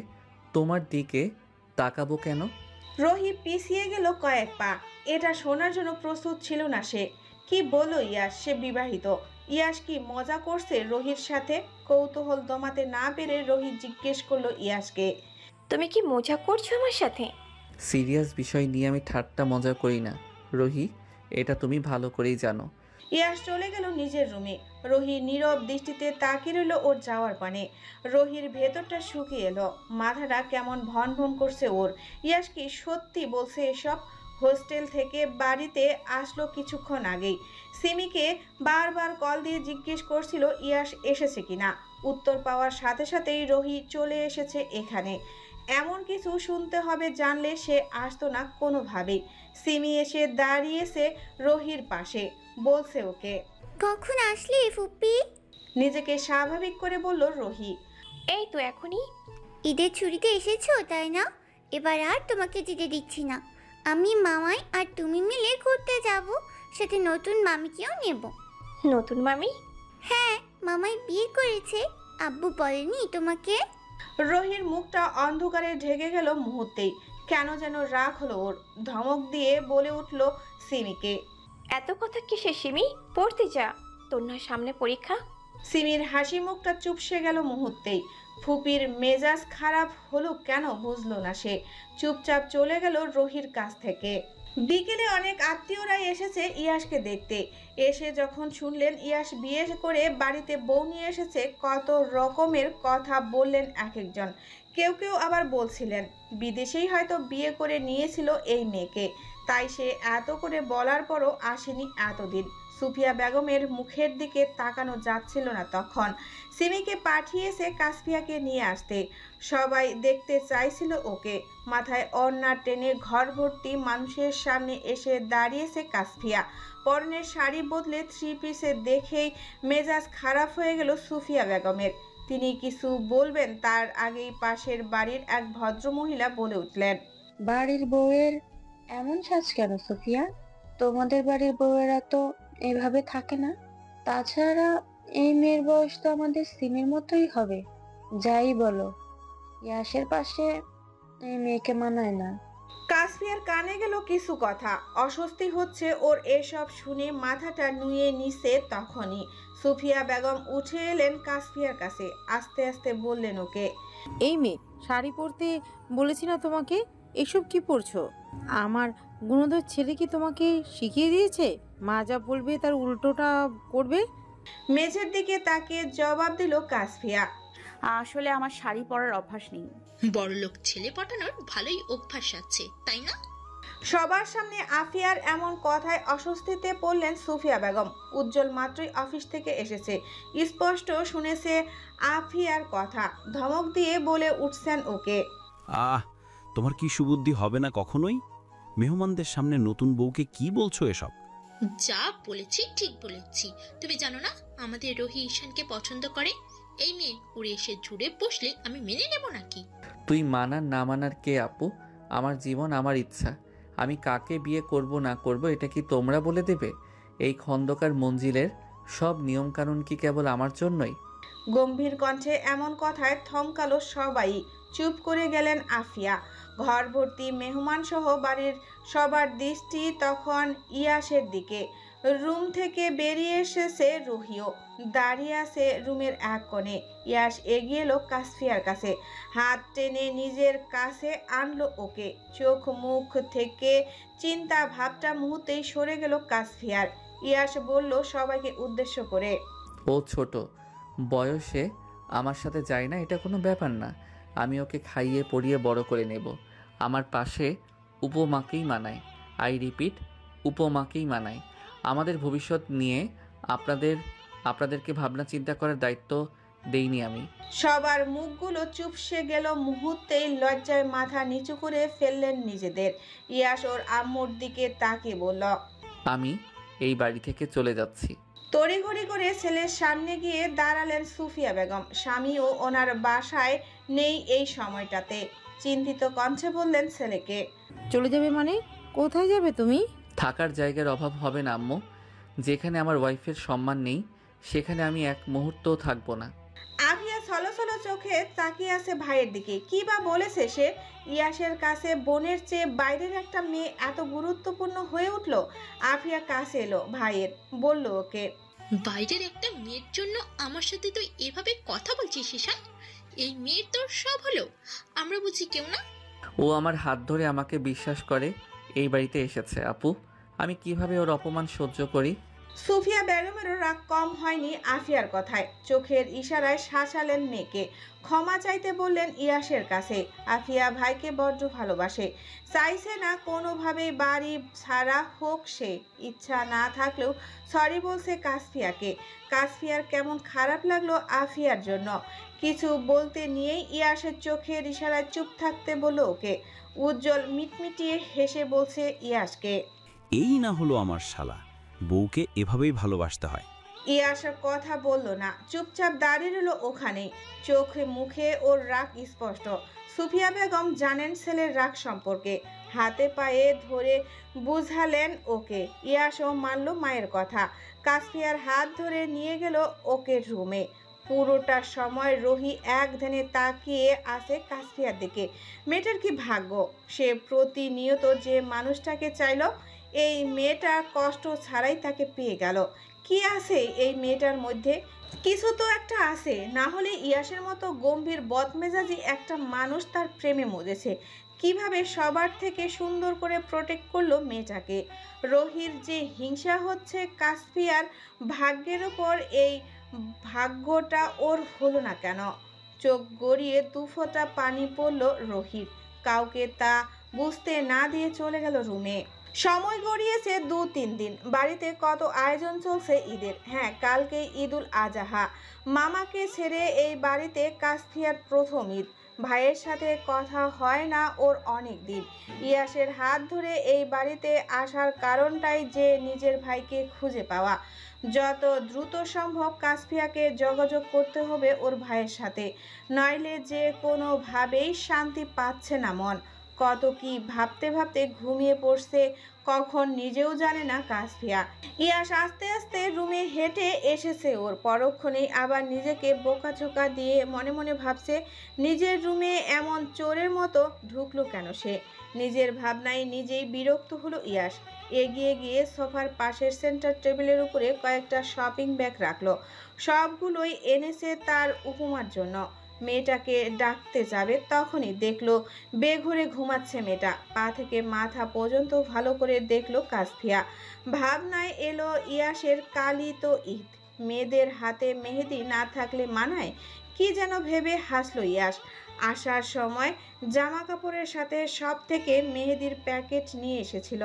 তোমার দিকে তাকাবো কেন? রোহি পিছিয়ে গেল কয়েক পা। এটা শোনার জন্য প্রস্তুত ছিল না সে। কি বলল ইয়াস সে বিবাহিত? ইয়াস কি মজা করছে রোহির সাথে? কৌতূহল দমাতে না পেরে রোহি জিজ্ঞেস করলো ইয়াসকে, তুমি কি মজা করছো আমার সাথে? সিরিয়াস বিষয় নিয়ে আমি ঠাট্টা মজা করি না রোহি, এটা তুমি ভালো করেই জানো। ইয়াস চলে গেল নিজের রুমে। রোহি নীরব দৃষ্টিতে তাকিয়ে রইল ওর যাওয়ার পানে। রোহির ভেতরটা শুকিয়ে এলো, মাথাটা কেমন ভন ভন করছে ওর। ইয়াস কি সত্যি বলছে এসব? হোস্টেল থেকে বাড়িতে আসলো কিছুক্ষণ আগেই। সিমিকে বারবার কল দিয়ে জিজ্ঞেস করছিল ইয়াস এসেছে কিনা। উত্তর পাওয়ার সাথে সাথেই রোহি চলে এসেছে এখানে। এমন কিছু শুনতে হবে জানলে সে আসতো না কোনোভাবেই। সিমি এসে দাঁড়িয়েছে রোহির পাশে, বলছে ওকে, কখন আসলে ফুপি? নিজেকে স্বাভাবিক করে বলল রোহি। এই তো এখনই। ঈদের ছুটিতে এসেছো তাই না? এবার আর তোমাকে যেতে দিচ্ছি না। আমি মামাই আর তুমি মিলে ঘুরতে যাব, সাথে নতুন মামিকেও নেব। নতুন মামি? হ্যাঁ, মামাই বিয়ে করেছে। আব্বু বলেনি তোমাকে? রোহির মুখটা অন্ধকারে ঢেকে গেল মুহূর্তেই। কেন যেন রাগ হলো ওর। ধমক দিয়ে বলে উঠল সিমিকে, এত কথা কিসের সিমি? পড়তে যা, তোর না সামনে পরীক্ষা। সিমির হাসি মুখটা চুপসে গেল মুহূর্তেই। ফুপির মেজাজ খারাপ হলো কেন বুঝলো না সে। চুপচাপ চলে গেল রোহির কাছ থেকে। বিকেলে অনেক আত্মীয়রা এসেছে ইয়াসকে দেখতে। এসে যখন শুনলেন ইয়াস বিয়ে করে বাড়িতে বউ নিয়ে এসেছে, কত রকমের কথা বললেন এক একজন। কেউ কেউ আবার বলছিলেন বিদেশেই হয়তো বিয়ে করে নিয়েছিল এই মেয়েকে, তাই সে এত করে বলার পরও আসেনি এতদিন। সুফিয়া বেগমের মুখের দিকে তাকানো যাচ্ছিল না তখন। সিমিকে পাঠিয়েছে কাসপিয়াকে নিয়ে আসতে। সবাই দেখতে চাইছিল ওকে। মাথায় ওড়না টেনে ঘর ভর্তি মানুষের সামনে এসে দাঁড়িয়েছে কাসপিয়া। পরনের শাড়ি বদলে থ্রি পিসে দেখেই মেজাজ খারাপ হয়ে গেল সুফিয়া বেগমের। তিনি কিছু বলবেন তার আগেই পাশের বাড়ির এক ভদ্রমহিলা বলে উঠলেন, বাড়ির বউয়ের এমন সাজ কেন সুফিয়া? তোমাদের বাড়ির বউয়েরা তো এভাবে থাকে না। তাছাড়া এই মেয়ের বয়স তো আমাদের সিমের মতোই হবে। যাই বলো, ইয়াসের পাশে এই মেয়েকে মানায় না। কাসফিয়ার কানে গেল কিছু কথা, অস্বস্তি হচ্ছে ওর এসব শুনে মাথাটা নুয়ে নিছে। তখনই সুফিয়া বেগম উঠে এলেন কাসফিয়ার কাছে, আস্তে আস্তে বললেন ওকে, এই মেয়ে, শাড়ি পরতে বলেছি না তোমাকে? এসব কি পরছো? আমার গুণধর ছেলে কি তোমাকে শিখিয়ে দিয়েছে মা যা বলবে তার উল্টোটা করবে? মেঝের দিকে তাকিয়ে জবাব দিল কাসফিয়া, আসলে আমার শাড়ি পরার অভ্যাস নেই। বড়লোক ছেলে পটানোর ভালোই অভ্যাস আছে, তাই না? সবার সামনে আফিয়ার এমন কথায় অস্বস্তিতে পড়লেন সুফিয়া বেগম। উজ্জ্বল মাত্রই অফিস থেকে এসেছে, স্পষ্ট শুনেছে আফিয়ার কথা, ধমক দিয়ে বলে উঠছেন ওকে, তোমার কি সুবুদ্ধি হবে না কখনোই? মেহমানদের সামনে নতুন বউকে কি বলছো এসব? যা বলেছি ঠিক বলেছি। তুমি জানো না আমাদের রোহি ঈশানকে পছন্দ করে? এই মেয়ে উড়ে এসে জুড়ে বসলে আমি মেনে নেব নাকি? তুই মানার না মানার কে আপু? আমার জীবন, আমার ইচ্ছা। আমি কাকে বিয়ে করব না করব এটা কি তোমরা বলে দেবে? এই খন্দকার মঞ্জিলের সব নিয়মকানুন কি কেবল আমার জন্যই? গম্ভীর কণ্ঠে এমন কথায় থমকালো সবাই, চুপ করে গেলেন আফিয়া। ঘর ভর্তি মেহমান সহ বাড়ির সবার দৃষ্টি তখন ইয়াসের দিকে। রুম থেকে বেরিয়ে এসেছে রুহিও, দাঁড়িয়ে আছে রুমের এক কোণে। ইয়াস এগিয়ে এলো কাসফিয়ার কাছে, হাত টেনে নিজের কাছে আনলো ওকে। চোখ মুখ থেকে চিন্তা ভাবটা মুহূর্তেই সরে গেল কাসফিয়ার। ইয়াস বলল সবাইকে উদ্দেশ্য করে, ও ছোট বয়সে আমার সাথে যায় না, এটা কোনো ব্যাপার না। আমি ওকে খাইয়ে পরিয়ে বড় করে নেব। আমার পাশে উপমাকেই মানায়। আই রিপিট, উপমাকেই মানায়। আমাদের ভবিষ্যৎ নিয়ে আপনাদেরকে ভাবনা চিন্তা করার দায়িত্ব দেইনি আমি। সবার মুখগুলো চুপসে গেল, মুহূর্তেই লজ্জায় মাথা নিচু করে ফেললেন নিজেদের। ইয়াস ওর আম্মুর দিকে তাকিয়ে বলল, আমি এই বাড়ি থেকে চলে যাচ্ছি। তড়িঘড়ি করে ছেলের সামনে গিয়ে দাঁড়ালেন সুফিয়া বেগম। স্বামীও ওনার বাসায় নেই এই সময়টাতে। চিন্তিত কণ্ঠে বললেন ছেলেকে, চলে যাবে মানে? কোথায় যাবে তুমি? থাকার জায়গার অভাব হবে না আম্মু। যেখানে আমার ওয়াইফের সম্মান নেই সেখানে আমি এক মুহূর্তও থাকবো না। আফিয়া ছলছল চোখে তাকিয়ে আছে ভাইয়ের দিকে। কি বা বলেছে সে? ইয়াসের কাছে বোনের চেয়ে বাইরের একটা মেয়ে এত গুরুত্বপূর্ণ হয়ে উঠল। আফিয়া কাছে এলো ভাইয়ের, বলল ওকে, বাইরের একটা মেয়ের জন্য আমার সাথে তুই এভাবে কথা বলছিস ঈশান? এই মেয়ের তোর সব হলো, আমরা বুঝি কেউ না? ও আমার হাত ধরে আমাকে বিশ্বাস করে এই বাড়িতে এসেছে আপু। আমি কিভাবে ওর অপমান সহ্য করি? সুফিয়া বেগমেরও রাগ কম হয়নি আফিয়ার কথায়। চোখের ইশারায় শাসালেন মেয়েকে, ক্ষমা চাইতে বললেন ইয়াসের কাছে। আফিয়া ভাইকে বড্ড ভালোবাসে, চাইছে না কোনোভাবেই বাড়ি ছাড়া হোক সে। ইচ্ছা না থাকলেও সরি বলছে কাসফিয়াকে। কাসফিয়ার কেমন খারাপ লাগলো আফিয়ার জন্য। কিছু বলতে নিয়েই ইয়াসের চোখের ইশারায় চুপ থাকতে বলল ওকে। উজ্জ্বল মিটমিটিয়ে হেসে বলছে ইয়াসকে, এই না হলো আমার শালা, বউকে এভাবেই ভালোবাসতে হয়। ইয়াস কথা বলল না, চুপচাপ দাঁড়িয়ে রইল ওখানেই। চোখে মুখে ওর রাগ স্পষ্ট। সুফিয়া বেগম জানেন ছেলের রাগ সম্পর্কে, হাতে পায়ে ধরে বুঝালেন ওকে। ইয়াসও মানল মায়ের কথা। কাসফিয়ার হাত ধরে নিয়ে গেল ওকে রুমে। পুরোটা সময় রোহি এক ধ্যানে তাকিয়ে আছে কাসফিয়ার দিকে। মেয়েটার কি ভাগ্য, সে প্রতিনিয়ত যে মানুষটাকে চাইল, এই মেয়েটা কষ্ট ছাড়াই তাকে পেয়ে গেল। কি আছে এই মেয়েটার মধ্যে? কিছু তো একটা আছে, না হলে ইয়াসের মতো গম্ভীর বদমেজাজি একটা মানুষ তার প্রেমে মজেছে। কিভাবে সবার থেকে সুন্দর করে প্রোটেক্ট করলো মেয়েটাকে। রোহির যে হিংসা হচ্ছে কাসফিয়ার ভাগ্যের উপর, এই ভাগ্যটা ওর হলো না কেন? চোখ গড়িয়ে দুফোঁটা পানি পড়ল রোহির। কাউকে তা বুঝতে না দিয়ে চলে গেল রুমে। সময় গড়িয়েছে 2-3 দিন। বাড়িতে কত আয়োজন চলছে ঈদের। হ্যাঁ, কালকে ঈদুল আজহা। মামাকে ছেড়ে এই বাড়িতে কাসফিয়ার প্রথম ঈদ। ভাইয়ের সাথে কথা হয় না ওর অনেক দিন। ইয়াসের হাত ধরে এই বাড়িতে আসার কারণটাই যে নিজের ভাইকে খুঁজে পাওয়া। যত দ্রুত সম্ভব কাসফিয়াকে যোগাযোগ করতে হবে ওর ভাইয়ের সাথে, নইলে যে কোনোভাবেই শান্তি পাচ্ছে না মন। কত কি ভাবতে ভাবতে ঘুমিয়ে পড়ছে কখন নিজেও জানে না কাসফিয়া। ইয়াশ আস্তে আস্তে রুমে হেঁটে এসেছে ওর পরক্ষণেই আবার নিজেকে বোকাচোকা দিয়ে মনে মনে ভাবছে নিজের রুমে এমন চোরের মতো ঢুকলো কেন সে। নিজের ভাবনায় নিজেই বিরক্ত হলো ইয়াশ। এগিয়ে গিয়ে সোফার পাশের সেন্টার টেবিলের উপরে কয়েকটা শপিং ব্যাগ রাখলো। সবগুলোই এনেছে তার উপমার জন্য। মেয়েটাকে ডাকতে যাবে তখনই দেখলো বেঘরে ঘুমাচ্ছে মেয়েটা। পা থেকে মাথা পর্যন্ত ভালো করে দেখলো কাসফিয়া। ভাবনায় এলো ইয়াশের কালই তো ঈদ, মেয়েদের হাতে মেহেদি না থাকলে মানায় কি যেন ভেবে হাসলো ইয়াশ। আসার সময় জামা কাপড়ের সাথে সব থেকে মেহেদির প্যাকেট নিয়ে এসেছিল।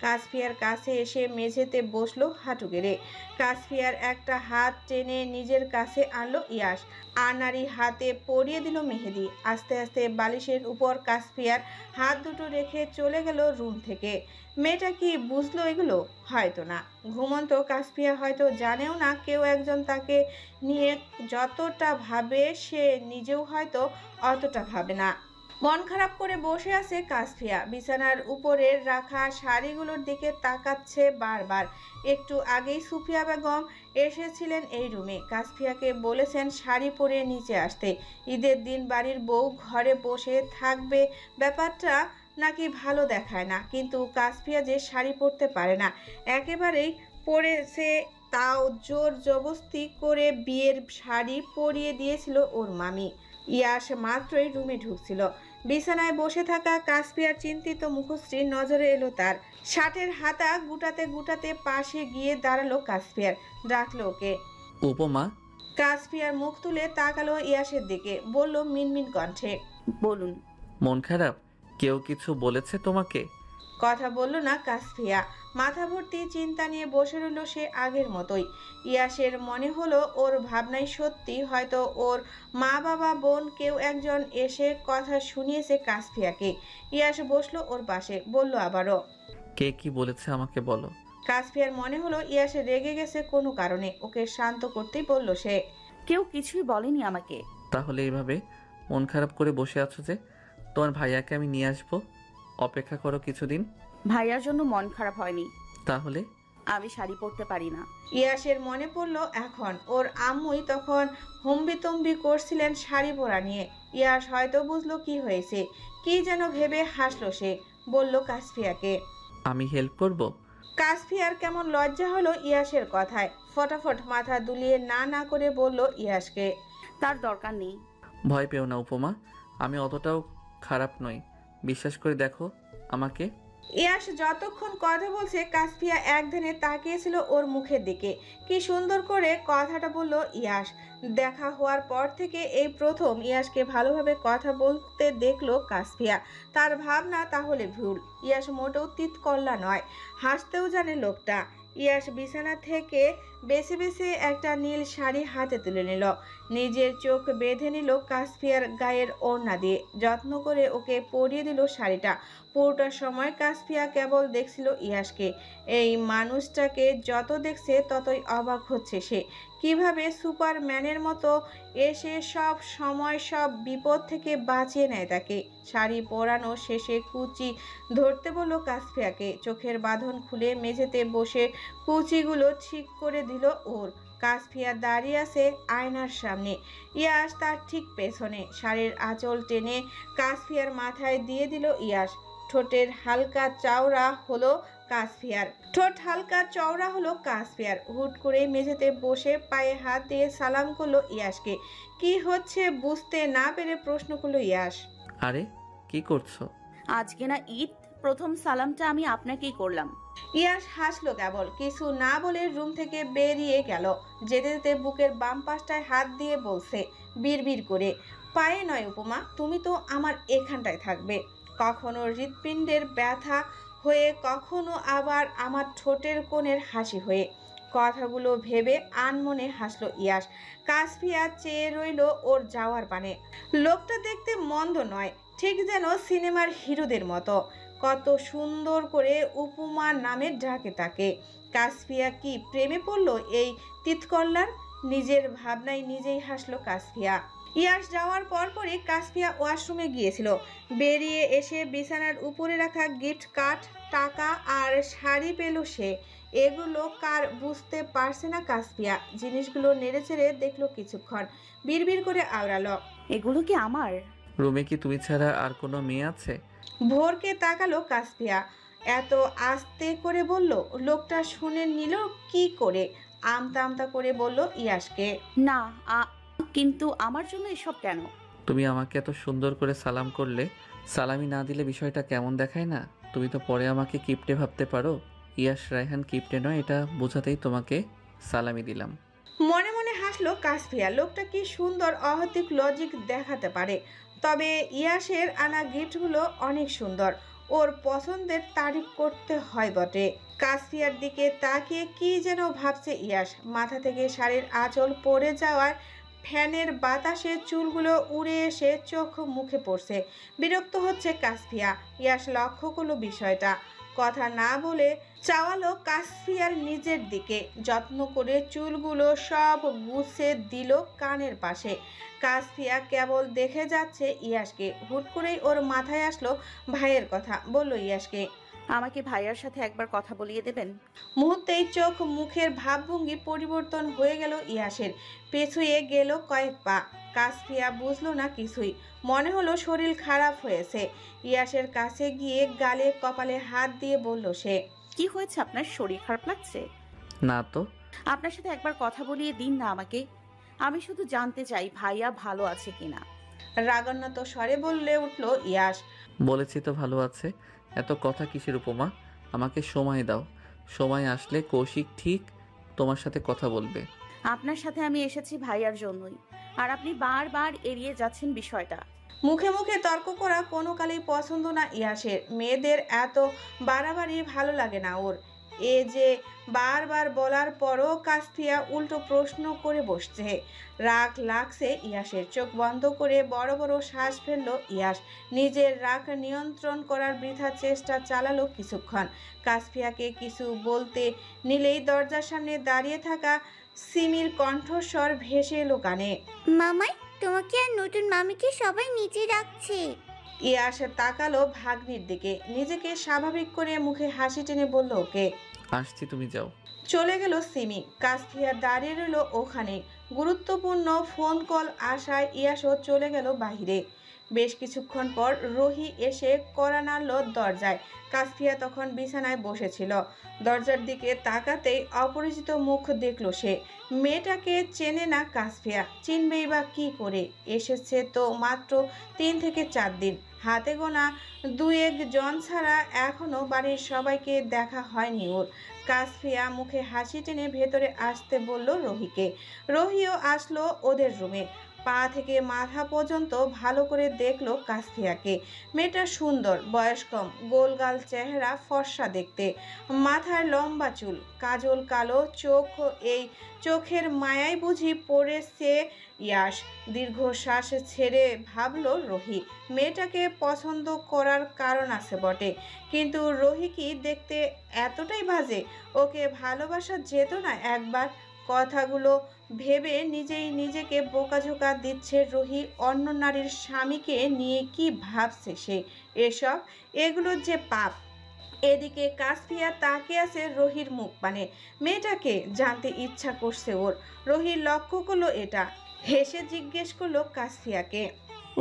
কাসফিয়ার কাছে এসে মেঝেতে বসলো হাঁটু গেড়ে। কাসফিয়ার একটা হাত টেনে নিজের কাছে আনলো ইয়াশ। আনারি হাতে পরিয়ে দিল মেহেদি। আস্তে আস্তে বালিশের উপর কাসফিয়ার হাত দুটো রেখে চলে গেল রুম থেকে। মেয়েটা কি বুঝলো এগুলো? হয়তো না। ঘুমন্ত কাসফিয়া হয়তো জানেও না কেউ একজন তাকে নিয়ে যতটা ভাবে সে নিজেও হয়তো অতটা ভাবে না। মন খারাপ করে বসে আছে কাসফিয়া। বিছানার উপরে রাখা শাড়িগুলোর দিকে তাকাচ্ছে বারবার। একটু আগেই সুফিয়া বেগম এসেছিলেন এই রুমে। কাসফিয়াকে বলেছেন শাড়ি পরে নিচে আসতে। ঈদের দিন বাড়ির বউ ঘরে বসে থাকবে ব্যাপারটা নাকি ভালো দেখায় না, কিন্তু কাসফিয়া যে শাড়ি পরতে পারে না, একেবারেই পরেছে। তাও জোর জবস্তি করে বিয়ের শাড়ি পরিয়ে দিয়েছিল ওর মামি। ইয়াশ মাত্রই রুমে ঢুকছিল। বিছানায় বসে থাকা কাসফিয়ার চিন্তিত মুখশ্রী নজরে এলো তার। শার্টের হাতা গুটাতে গুটাতে পাশে গিয়ে দাঁড়ালো কাসফিয়ার। ডাকলো ওকে। উপমা। কাসফিয়ার মুখ তুলে তাকালো ইয়াশের দিকে, বলল মিনমিন কণ্ঠে, বলুন। মন খারাপ? কেউ কিছু বলেছে তোমাকে? কথা বলল না কাসফিয়া। মাথা ভর্তি চিন্তা নিয়ে বসে রইল সে আগের মতোই। ইয়াশের মনে হলো ওর ভাবনাই সত্যি, হয়তো ওর মা বাবা বোন কেউ একজন এসে কথা শুনিয়েছে কাসফিয়াকে। ইয়াশ বসলো ওর পাশে, বলল আবারও, কে কি বলেছে আমাকে বলো। কাসফিয়ার মনে হলো ইয়াশ রেগে গেছে কোনো কারণে। ওকে শান্ত করতেই বলল সে, কেউ কিছুই বলেনি আমাকে। তাহলে এইভাবে মন খারাপ করে বসে আছো যে? তোমার ভাইয়াকে আমি নিয়ে আসবো, অপেক্ষা করো কিছুদিন। ভাইয়ার জন্য মন খারাপ হয়নি। তাহলে? আমি শাড়ি পরতে পারি না। ইয়াশের মনে পড়লো এখন ওর আম্মুই তখন হম্বিতম্বি করছিলেন শাড়ি পরা নিয়ে। ইয়াশ হয়তো বুঝলো কি হয়েছে, কি যেন ভেবে হাসলো সে। বলল কাসফিয়াকে, আমি হেল্প করব। কাসফিয়ার কেমন লজ্জা হলো ইয়াশের কথায়। ফটাফট মাথা দুলিয়ে না না করে বলল ইয়াশকে, তার দরকার নেই। ভয় পেও না উপমা, আমি অতটাও খারাপ নই, বিশ্বাস করে দেখো আমাকে। ইয়াশ যতক্ষণ কথা বলছে কাসফিয়া একধানে তাকিয়েছিল ওর মুখের দিকে। কি সুন্দর করে কথাটা বলল ইয়াশ। দেখা হওয়ার পর থেকে এই প্রথম ইয়াশকে ভালোভাবে কথা বলতে দেখলো কাসফিয়া। তার ভাবনা তাহলে ভুল। ইয়াশ মোটেও তিতকল্লা নয়, হাসতেও জানে লোকটা। ইয়াশ বিছানা থেকে বেছে বেছে একটা নীল শাড়ি হাতে তুলে নিল। নিজের চোখ বেঁধে নিল কাসফিয়ার গায়ের ওড়না দিয়ে। যত্ন করে ওকে পরিয়ে দিল শাড়িটা। পুরোটা সময় কাসফিয়া কেবল দেখছিল ইয়াশকে। এই মানুষটাকে যত দেখছে ততই অবাক হচ্ছে সে। কিভাবে সুপারম্যানের মতো এসে সব সময় সব বিপদ থেকে বাঁচিয়ে নেয় তাকে। শাড়ি পরানো শেষে কুচি ধরতে বলল কাসফিয়াকে। চোখের বাঁধন খুলে মেঝেতে বসে কুচিগুলো ঠিক করে দিল ওর। কাসফিয়া দাঁড়িয়ে আছে আয়নার সামনে, ইয়াশ তার ঠিক পেছনে। শাড়ির আঁচল টেনে কাসফিয়ার মাথায় দিয়ে দিল ইয়াশ। ঠোঁটের হালকা চওড়া হলো কাসফিয়ার। হুট করে মেঝেতে বসে পায়ে হাত দিয়ে সালাম করলো ইয়াশকে। কি হচ্ছে বুঝতে না পেরে প্রশ্ন করলো ইয়াশ, আরে কি করছো? আজকে না ঈদ, প্রথম সালামটা আমি আপনাকেই করলাম। ইয়াশ হাসলো কেবল, কিছু না বলে রুম থেকে বেরিয়ে গেল। যেতে যেতে বুকের বাম পাশটায় হাত দিয়ে বলছে বিড়বিড় করে, পায়ে নয় উপমা, তুমি তো আমার এখানটায় থাকবে। কখনো হৃৎপিণ্ডের ব্যথা হয়ে, কখনো আবার আমার ঠোঁটের কোণের হাসি হয়ে। কথাগুলো ভেবে আনমনে হাসলো ইয়াশ। কাসফিয়া চেয়ে রইল ওর যাওয়ার পানে। লোকটা দেখতে মন্দ নয়, ঠিক যেন সিনেমার হিরোদের মতো। কত সুন্দর করে উপমা নামে ডাকে তাকে। কাসফিয়া কি প্রেমে পড়লো এই তিতকল্লার? নিজের ভাবনায় নিজেই হাসলো কাসফিয়া। ইয়াশ যাওয়ার পরপরই কাসফিয়া ওয়াশরুমে গিয়েছিল। বেরিয়ে এসে বিছানার উপরে রাখা গিফট কার্ড, টাকা আর শাড়ি পেল সে। এগুলো কার বুঝতে পারছে না কাসফিয়া। জিনিসগুলো নেড়েচেড়ে দেখলো কিছুক্ষণ, বিড়বিড় করে আওড়ালো, এগুলো কি আমার? রুমে কি তুমি ছাড়া আর কোনো মেয়ে আছে? ভোরকে তাকালো কাসফিয়া, এত আস্তে করে বলল। লোকটা শুনে নিল কি করে, আমতা আমতা করে বলল ইয়াশকে, না কিন্তু আমার জন্য এসব কেন? তুমি আমাকে এত সুন্দর করে সালাম করলে, সালামি না দিলে বিষয়টা কেমন দেখায় না? তুমি তো পরে আমাকে কিপটে ভাবতে পারো। ইয়াশ রায়হান কিপটে নয়, এটা বোঝাতেই তোমাকে সালামি দিলাম। মনে মনে হাসলো কাসফিয়া। লোকটা কি সুন্দর অহেতুক লজিক দেখাতে পারে। তবে ইয়াশের আনা গিফটগুলো অনেক সুন্দর, ওর পছন্দের তারিফ করতে হয় বটে। কাসফিয়ার দিকে তাকিয়ে কি যেন ভাবছে ইয়াশ। মাথা থেকে শাড়ির আঁচল পড়ে যাওয়ার ফ্যানের বাতাসে চুলগুলো উড়ে এসে চোখ মুখে পড়ছে। বিরক্ত হচ্ছে কাসফিয়া। ইয়াশ লক্ষ্য করলো বিষয়টা, কথা না বলে চাওয়ালো কাসফিয়ার নিজের দিকে। যত্ন করে চুলগুলো সব গুছিয়ে দিল কানের পাশে। কাসফিয়া কেবল দেখে যাচ্ছে ইয়াশকে। হুট করেই ওর মাথায় আসলো ভাইয়ের কথা। বলল ইয়াশকে, আমাকে ভাইয়ার সাথে একবার কথা বলিয়ে দেবেন? মুহূর্তেই চোখ মুখের ভাবভঙ্গি পরিবর্তন হয়ে গেল ইয়াশের। পেছুয়ে গেল কয়েক পা। কাসফিয়া বুঝলো না কিছুই, মনে হলো শরীর খারাপ হয়েছে। ইয়াশের কাছে গিয়ে গালে কপালে হাত দিয়ে বলল সে, কি হয়েছে আপনার? শরীর খারাপ লাগছে? না তো। আপনার সাথে একবার কথা বলিয়ে দিন না আমাকে। আমি শুধু জানতে চাই ভাইয়া ভালো আছে কিনা। রাগান্বিত স্বরে বললে উঠল ইয়াশ, বলেছি তো ভালো আছে, এত কথা কিসের উপমা? আমাকে সময় দাও, সময় আসলে কৌশিক ঠিক তোমার সাথে কথা বলবে। আপনার সাথে আমি এসেছি ভাইয়ার জন্যই, আর আপনি বারবার এড়িয়ে যাচ্ছেন বিষয়টা। মুখে মুখে তর্ক করা কোনো কালেই পছন্দ না ইয়াশের। মেয়েদের এত বাড়াবাড়ি ভালো লাগে না ওর। এ যে বারবার বলার পরও কাসফিয়া উল্টো প্রশ্ন করে বসছে। রাগ লাগছে ইয়াশের। চোখ বন্ধ করে বড় বড় শ্বাস ফেললো ইয়াশ। নিজের রাগ নিয়ন্ত্রণ করার বৃথা চেষ্টা চালালো কিছুক্ষণ। কাসফিয়াকে কিছু বলতে নিলেই দরজার সামনে দাঁড়িয়ে থাকা সিমির কণ্ঠস্বর ভেসে এলো কানে, মামাই, তোমাকে আর নতুন মামিকে সবাই নিচে রাখছে। ইয়াশ তাকালো ভাগ্নির দিকে। নিজেকে স্বাভাবিক করে মুখে হাসি টেনে বলল ওকে, আসছি, তুমি যাও। চলে গেল সিমি। কাসফিয়া দাঁড়িয়ে রইল ওখানে। গুরুত্বপূর্ণ ফোন কল আসায় ইয়াশও চলে গেল বাহিরে। বেশ কিছুক্ষণ পর রোহি এসে কড়া নাড়ল দরজায়। কাসফিয়া তখন বিছানায় বসেছিল। দরজার দিকে তাকাতেই অপরিচিত মুখ দেখল সে। মেয়েটাকে চেনে না কাসফিয়া, চিনবেই বা কি করে? এসেছে তো মাত্র 3 থেকে 4 দিন। হাতে গোনা 2-1 জন ছাড়া এখনো বাড়ির সবাইকে দেখা হয়নি ওর। কাসফিয়া মুখে হাসি টেনে ভেতরে আসতে বলল রোহিকে। রোহিও আসলো ওদের রুমে। পা থেকে মাথা পর্যন্ত ভালো করে দেখলো কাসফিয়াকে। মেয়েটা সুন্দর, বয়স কম, গোলগাল চেহারা, ফর্সা দেখতে, মাথার লম্বা চুল, কাজল কালো চোখ। এই চোখের মায়ায় বুঝি পড়েছে ইয়াশ। দীর্ঘশ্বাস ছেড়ে ভাবলো রোহি। মেয়েটাকে পছন্দ করার কারণ আছে বটে, কিন্তু রোহি কি দেখতে এতটাই বাজে? ওকে ভালোবাসা যেত না একবার? কথাগুলো ভেবে নিজেই নিজেকে বোকাঝোকা দিচ্ছে রোহি। অন্য নারীর স্বামীকে নিয়ে কি ভাবছে সে? এগুলো যে পাপ। এদিকে কাসফিয়া তাকিয়ে আছে রোহির মুখ পানে। মেয়েটাকে জানতে ইচ্ছা করছে ওর। রোহি লক্ষ্য করলো এটা, হেসে জিজ্ঞেস করলো কাসফিয়াকে,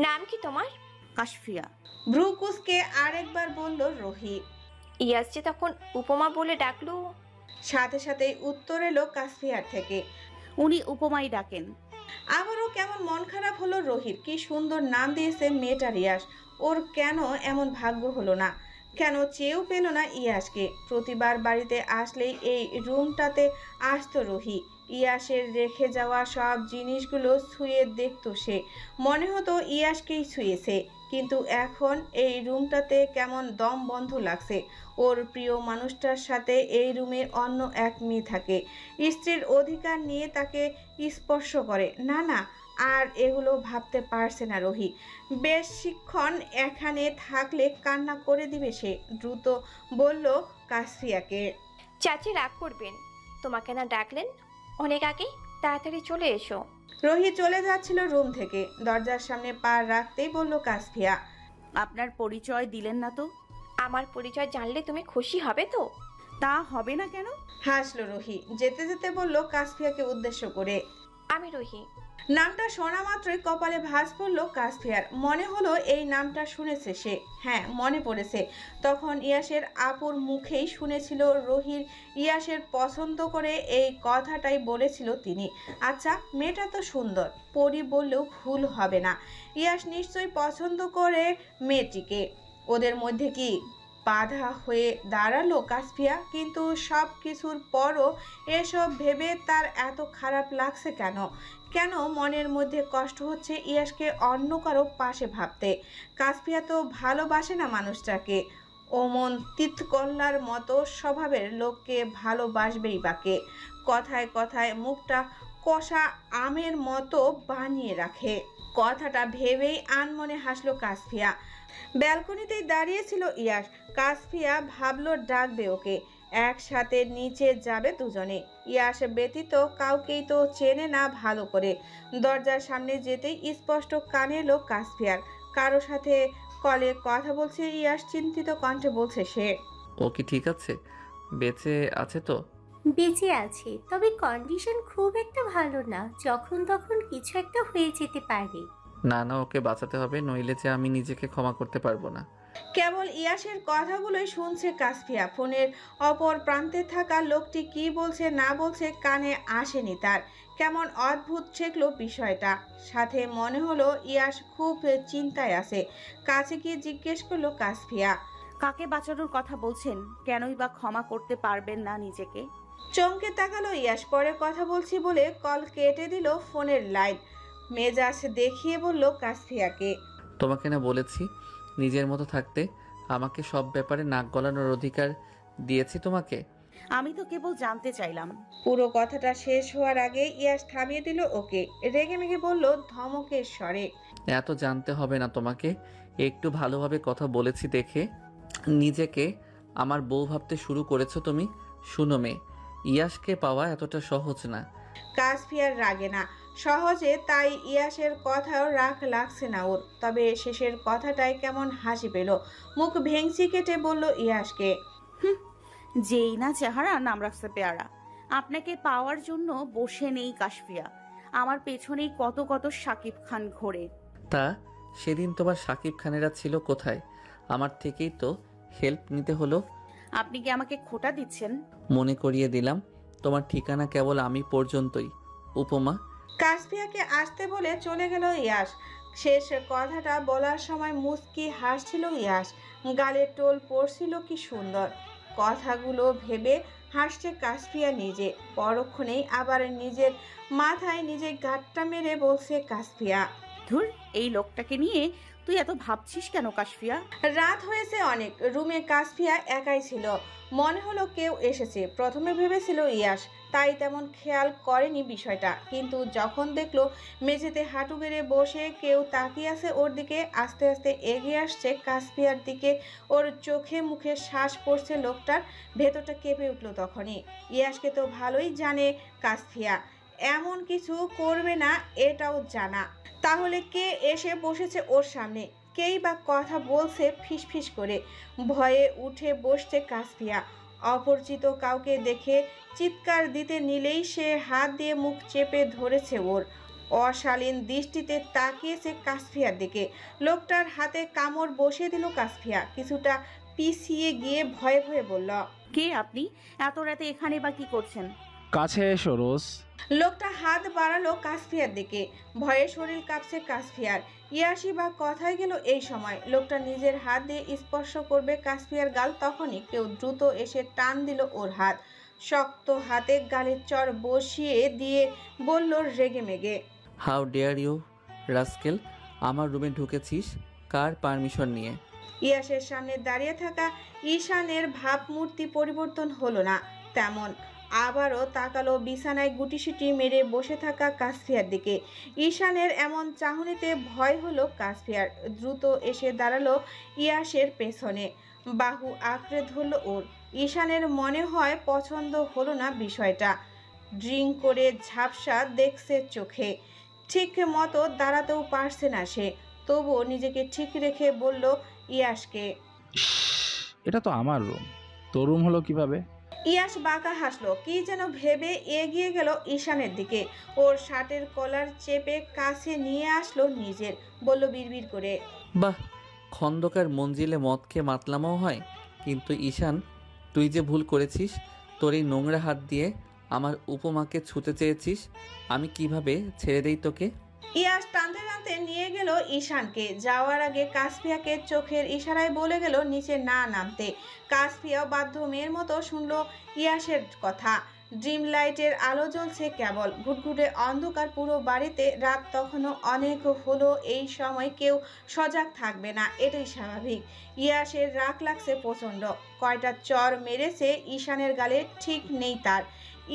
নাম কি তোমার? কাসফিয়া। ভ্রুকুসকে আরেকবার বলল রোহি। ইয়াস যে তখন উপমা বলে ডাকলো। সাথে সাথেই উত্তর এলো কাসফিয়ার থেকে, উনি উপমাই ডাকেন। আবারও কেমন মন খারাপ হলো রোহির। কি সুন্দর নাম দিয়েছে মেয়েটা ইয়াশ। ওর কেন এমন ভাগ্য হলো না? কেন চেয়েও পেল না ইয়াশকে? প্রতিবার বাড়িতে আসলেই এই রুমটাতে আসতো রোহি। ইয়াশের রেখে যাওয়া সব জিনিসগুলো ছুঁয়ে দেখতো সে। মনে হতো ইয়াশকেই ছুঁয়েছে। কিন্তু এখন এই রুমটাতে কেমন দম বন্ধ লাগছে। ওর প্রিয় মানুষটার সাথে এই রুমে অন্য এক মেয়ে থাকে, স্ত্রীর অধিকার নিয়ে তাকে স্পর্শ করে। না না, আর এগুলো ভাবতে পারছে না রোহি। বেশিক্ষণ এখানে থাকলে কান্না করে দিবে সে। দ্রুত বলল কাসফিয়াকে, চাচি রাগ করবেন, তোমাকে না ডাকলেন অনেক আগে, তাড়াতাড়ি চলে এসো। রোহি চলে যাচ্ছিল রুম থেকে, দরজার সামনে পা রাখতেই বলল কাসফিয়া। আপনার পরিচয় দিলেন না তো? আমার পরিচয় জানলে তুমি খুশি হবে তো? তা হবে না কেন? হাসলো রোহি, যেতে যেতে বলল কাসফিয়াকে উদ্দেশ্য করে। আমি রোহি। নামটা শোনা মাত্রই কপালে ভাঁজ পড়ল কাসফিয়ার। মনে হলো এই নামটা শুনেছে সে। হ্যাঁ, মনে পড়েছে, তখন ইয়াসের আপুর মুখেই শুনেছিল রোহির ইয়াসের পছন্দ করে, এই কথাটাই বলেছিল তিনি। আচ্ছা, মেয়েটা তো সুন্দর, পরি বললেও ভুল হবে না। ইয়াস নিশ্চয়ই পছন্দ করে মেয়েটিকে। ওদের মধ্যে কি বাধা হয়ে দাঁড়ালো কাসফিয়া? কিন্তু সব কিছুর পরও এসব ভেবে তার এত খারাপ লাগছে কেন? কেন মনের মধ্যে কষ্ট হচ্ছে ইয়াসকে অন্য কারো পাশে ভাবতে? কাসফিয়া তো ভালোবাসে না মানুষটাকে। ওমন তিতকল্লার মতো স্বভাবের লোককে ভালোবাসবেই বাকে? কথায় কথায় মুখটা কষা আমের মতো বানিয়ে রাখে। কথাটা ভেবেই আনমনে হাসলো কাসফিয়া। ব্যালকনিতেই দাঁড়িয়েছিল ইয়াস। কাসফিয়া ভাবলো ডাকবে ওকে, একসাথে নিচে যাবে দুজনে। ইয়াস ব্যতীত কাউকেই তো চেনে না ভালো করে। দরজার সামনে যেতেই স্পষ্ট কানে এলো কাসফিয়ার। কারো সাথে কলে কথা বলছে ইয়াস, চিন্তিত কণ্ঠে বলছে সে। ও কি ঠিক আছে? বেঁচে আছে তো? বেঁচে আছে, তবে কন্ডিশন খুব একটা ভালো না, যখন তখন কিছু একটা হয়ে যেতে পারে। না না, ওকে বাঁচাতে হবে, নইলে যে আমি নিজেকে ক্ষমা করতে পারবো না। কেবল ইয়াসের কথাগুলোই শুনছে কাসফিয়া। ফোনের অপর প্রান্তে থাকা লোকটি কি বলছে না বলছে কানে আসেনি তার। কেমন অদ্ভুত ঠেকলো বিষয়টা। সাথে মনে হলো ইয়াস খুব চিন্তায় আছে। কাছে গিয়ে জিজ্ঞেস করলো কাসফিয়া, কাকে বাঁচানোর কথা বলছেন? কেনই বা ক্ষমা করতে পারবেন না নিজেকে? চমকে তাকালো ইয়াস। পরে কথা বলছি বলে কল কেটে দিল ফোনের লাইন। মেজাজ দেখিয়ে বলল কাসফিয়াকে, তোমাকে না বলেছি নিজের মতো থাকতে? আমাকে সব ব্যাপারে নাক গলানোর অধিকার দিয়েছি তোমাকে। আমি তো কেবল জানতে চাইলাম। পুরো কথাটা শেষ হওয়ার আগে ইয়াস থামিয়ে দিল ওকে। রেগে মেগে বলল ধমকের স্বরে, এত জানতে হবে না তোমাকে, একটু ভালোভাবে কথা বলেছি দেখে নিজেকে আমার বউ ভাবতে শুরু করেছো তুমি। শুনো মেয়ে, ইয়াসকে পাওয়া এতটা সহজ না। কাসফিয়ার রাগে না সহজে, তাই ইয়াসের কথাও রাগ লাগছে না ওর। তবে শেষের কথাটাই কেমন হাসি পেল। মুখ ভেঙচি কেটে বলল ইয়াসকে, যেই না চেহারা নাম রাখছে পেয়ারা। আপনাকে পাওয়ার জন্য বসে নেই কাসফিয়া, আমার পেছনেই কত কত শাকিব খান ঘোরে। তা সেদিন তোমার শাকিব খানেরা ছিল কোথায়? আমার থেকেই তো হেল্প নিতে হলো। আপনি কি আমাকে খোটা দিচ্ছেন? মনে করিয়ে দিলাম, তোমার ঠিকানা কেবল আমি পর্যন্তই। উপমা। কাসফিয়াকে আসতে বলে চলে গেল ইয়াস। শেষ কথাটা বলার সময় মুস্কি হাসছিল ইয়াস। গালে টোল পড়ছিল কি সুন্দর। কথাগুলো ভেবে হাসছে কাসফিয়া নিজে। পরক্ষণেই আবার নিজের মাথায় নিজে গাঁটটা মেরে বলছে কাসফিয়া, ধুর, এই লোকটাকে নিয়ে তুই এত ভাবছিস কেন কাসফিয়া? রাত হয়েছে অনেক। রুমে কাসফিয়া একাই ছিল। মনে হলো কেউ এসেছে। প্রথমে ভেবেছিল ইয়াস, তাই তেমন খেয়াল করেনি বিষয়টা। কিন্তু যখন দেখলো মেঝেতে হাঁটু গেড়ে বসে কেউ তাকিয়ে আছে ওর দিকে, আস্তে আস্তে এগিয়ে আসছে কাসফিয়ার দিকে, ওর চোখে মুখে শ্বাস পড়ছে লোকটার, ভেতরটা কেঁপে উঠলো তখনই। ইয়াসকে তো ভালোই জানে কাসফিয়া, এমন কিছু করবে না এটাও জানা। তাহলে কে এসে বসেছে ওর সামনে? কেই বা কথা বলছে ফিসফিস করে। ভয়ে উঠে বসছে কাসফিয়া। অপরিচিত কাউকে দেখে চিৎকার দিতে নিলেই সে হাত দিয়ে মুখ চেপে ধরেছে ওর। অশালীন দৃষ্টিতে তাকিয়েছে কাসফিয়ার দিকে। লোকটার হাতে কামড় বসিয়ে দিল কাসফিয়া। কিছুটা পিছিয়ে গিয়ে ভয়ে ভয়ে বলল, কে আপনি? এত রাতে এখানে বা কি করছেন? কাছে এসো রোজ। লোকটা হাত বাড়ালো কাসফিয়ার দিকে। ভয়ে শরীর কাঁপছে কাসফিয়ার। ইয়াসি বা কথায় গেল এই সময়। লোকটা নিজের হাত দিয়ে স্পর্শ করবে কাসফিয়ার গাল, তখনই কেউ দ্রুত এসে টান দিল ওর হাত। শক্ত হাতে গালের চড় বসিয়ে দিয়ে বলল রেগে মেগে, হাউ ডেয়ার ইউ রাস্কেল, আমার রুমে ঢুকেছিস কার পারমিশন নিয়ে? ইয়াসের সামনে দাঁড়িয়ে থাকা ঈশানের ভাবমূর্তি পরিবর্তন হলো না তেমন। আবারও তাকালো বিছানায় গুটিসুটি মেরে বসে থাকা কাসফিয়ার দিকে। ঈশানের এমন চাহনিতে ভয় হলো কাসফিয়ার। দ্রুত এসে দাঁড়ালো ইয়াসের পেছনে, বাহু আঁকড়ে ধরল ওর। ঈশানের মনে হয় পছন্দ হলো না বিষয়টা। ড্রিঙ্ক করে ঝাপসা দেখছে চোখে। ঠিক মতো দাঁড়াতেও পারছে না সে। তবুও নিজেকে ঠিক রেখে বলল ইয়াসকে, এটা তো আমার রুম, তোর রুম হলো কিভাবে? ইয়াস বাঁকা হাসলো, কি যেন ভেবে এগিয়ে গেল ঈশানের দিকে। ওর শার্টের কলার চেপে কাছে নিয়ে আসলো নিজের, বলল বিড়বিড় করে, বাহ, খন্দকার মঞ্জিলে মদ খেয়ে মাতলামও হয়। কিন্তু ঈশান, তুই যে ভুল করেছিস, তোর এই নোংরা হাত দিয়ে আমার উপমাকে ছুঁতে চেয়েছিস। আমি কিভাবে ছেড়ে দেই তোকে? ইয়াস টানতে টানতে নিয়ে গেল ঈশানকে। যাওয়ার আগে কাসফিয়াকে চোখের ইশারায় বলে গেল নিচে না নামতে। কাসফিয়াও বাধ্য মেয়ের মতো শুনলো ইয়াসের কথা। ড্রিম লাইটের আলো জ্বলছে কেবল, ঘুটঘুটে অন্ধকার পুরো বাড়িতে। রাত তখনও অনেক হলো, এই সময় কেউ সজাগ থাকবে না, এটাই স্বাভাবিক। ইয়াসের রাগ লাগছে প্রচণ্ড। কয়টা চর মেরেছে ঈশানের গালে ঠিক নেই তার।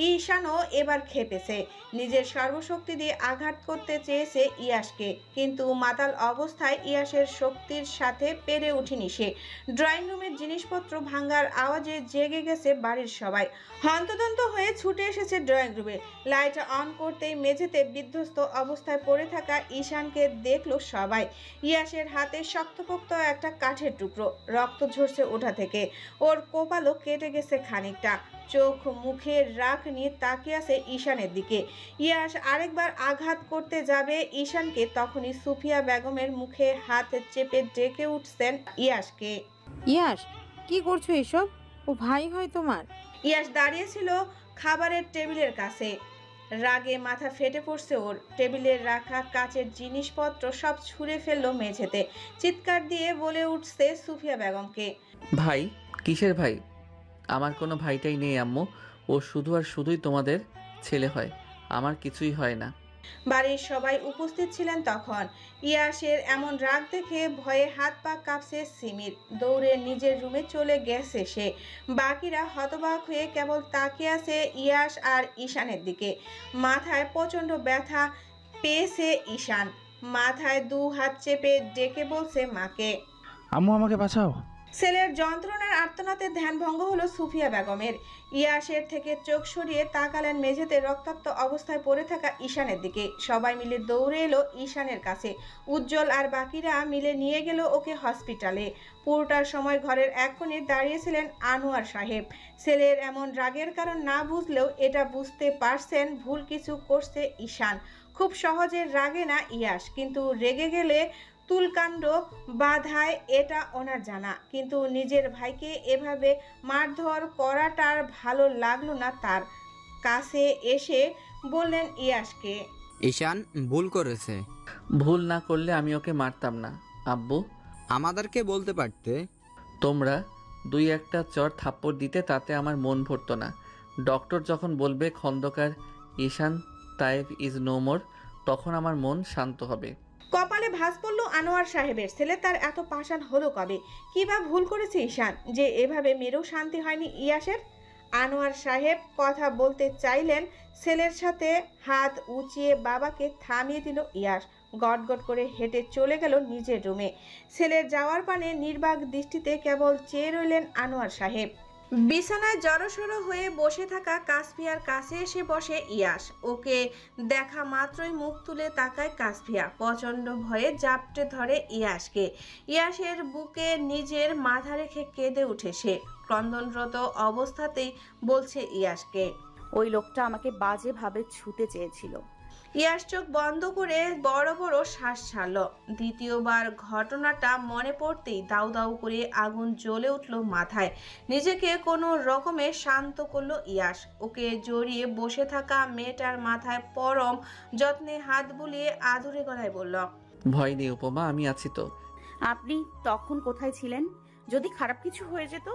ঈশানও এবার খেপেছে, নিজের সর্বশক্তি দিয়ে আঘাত করতে চেয়েছে ইয়াসকে, কিন্তু মাতাল অবস্থায় ইয়াসের শক্তির সাথে পেরে উঠেনি সে। ড্রয়িং রুমের জিনিসপত্র ভাঙার আওয়াজে জেগে গেছে বাড়ির সবাই। হন্তদন্ত হয়ে ছুটে এসেছে ড্রয়িং রুমে। লাইট অন করতেই মেঝেতে বিধ্বস্ত অবস্থায় পড়ে থাকা ঈশানকে দেখলো সবাই। ইয়াসের হাতে শক্তপোক্ত একটা কাঠের টুকরো, রক্ত ঝরছে ওঠা থেকে। ওর কপালও কেটে গেছে খানিকটা। চোখ মুখে রাগ নিয়ে তাকিয়ে আছে ঈশানের দিকে। ইয়াস আরেকবার আঘাত করতে যাবে ঈশানকে, তখনই সুফিয়া বেগমের মুখে হাত চেপে ডেকে উঠছেন ইয়াসকে। ইয়াস, কি করছো এসব? ও ভাই হয় তোমার? ইয়াস দাঁড়িয়েছিল খাবারের টেবিলের কাছে, রাগে মাথা ফেটে পড়ছে ওর। টেবিলের রাখা কাচের জিনিসপত্র সব ছুঁড়ে ফেললো মেঝেতে। চিৎকার দিয়ে বলে উঠছে সুফিয়া বেগমকে, ভাই? কিসের ভাই? আমার কোনো ভাইটাই নেই আম্মু। ও শুধু আর শুধুই তোমাদের ছেলে হয়, আমার কিছুই হয় না। বাড়ির সবাই উপস্থিত ছিলেন তখন। ইয়াসের এমন রাগ দেখে ভয়ে হাত পা কাঁপছে সিমির। দৌড়ে নিজের রুমে চলে গেছে সে। বাকিরা হতবাক হয়ে কেবল তাকিয়ে আছে ইয়াস আর ঈশানের দিকে। মাথায় প্রচণ্ড ব্যথা পেয়েছে ঈশান। মাথায় দু হাত চেপে ডেকে বলছে মাকে, আম্মু আমাকে বাঁচাও। ছেলের যন্ত্রণার আর্তনাতে ধ্যানভঙ্গ হলো সুফিয়া বেগমের। ইয়াসের থেকে চোখ সরিয়ে তাকালেন মেঝেতে রক্তাক্ত অবস্থায় পড়ে থাকা ঈশানের দিকে। সবাই মিলে দৌড়ে এলো ঈশানের কাছে। উজ্জ্বল আর বাকিরা মিলে নিয়ে গেল ওকে হসপিটালে। পুরোটার সময় ঘরের এক কোণে দাঁড়িয়েছিলেন আনোয়ার সাহেব। ছেলের এমন রাগের কারণ না বুঝলেও এটা বুঝতে পারছেন ভুল কিছু করছে ঈশান। খুব সহজে রাগে না ইয়াস, কিন্তু রেগে গেলে তুলকাণ্ড বাধায় এটা ওনার জানা। কিন্তু নিজের ভাইকে এভাবে মারধর করাটার ভালো লাগলো না তার। কাছে এসে বললেন ইয়াসকে, ঈশান ভুল করেছে। ভুল না করলে আমি ওকে মারতাম না আব্বু। আমাদেরকে বলতে পারতে। তোমরা দুই একটা চর থাপ্পড় দিতে তাতে আমার মন ভরতো না। ডক্টর যখন বলবে খন্দকার ঈশান তায়েব ইজ নো মোর, তখন আমার মন শান্ত হবে। কপালে ভাঁজ পড়ল আনোয়ার সাহেবের। ছেলে তার এত পাষাণ হলো কবে? কি বা ভুল করেছে ঈশান যে এভাবে মেরেও শান্তি হয়নি ইয়াসের? আনোয়ার সাহেব কথা বলতে চাইলেন, ছেলের সাথে হাত উঁচিয়ে বাবাকে থামিয়ে দিল ইয়াস। গটগট করে হেঁটে চলে গেল নিজের রুমে। ছেলের যাওয়ার পানে নির্বাক দৃষ্টিতে কেবল চেয়ে রইলেন আনোয়ার সাহেব। বিছানায় জড়সড় হয়ে বসে থাকা কাসফিয়ার কাছে এসে বসে ইয়াস। ওকে দেখা মাত্রই মুখ তুলে তাকায় কাসফিয়া। প্রচণ্ড ভয়ে জাপটে ধরে ইয়াসকে। ইয়াসের বুকে নিজের মাথা রেখে কেঁদে উঠে সে। ক্রন্দনরত অবস্থাতেই বলছে ইয়াসকে, ওই লোকটা আমাকে বাজেভাবে ছুতে চেয়েছিল। ইয়াস চোখ বন্ধ করে বড় বড় শ্বাস ছাড়ল। দ্বিতীয়বার ঘটনাটা মনে পড়তেই দাউ দাউ করে আগুন জ্বলে উঠল মাথায়। নিজেকে কোনো রকমে শান্ত করলো ইয়াস। ওকে জড়িয়ে বসে থাকা মেয়েটার মাথায় পরম যত্নে হাত বুলিয়ে আদুরে গলায় বলল, ভয় নেই উপমা, আমি আছি তো। আপনি তখন কোথায় ছিলেন? যদি খারাপ কিছু হয়ে যেত?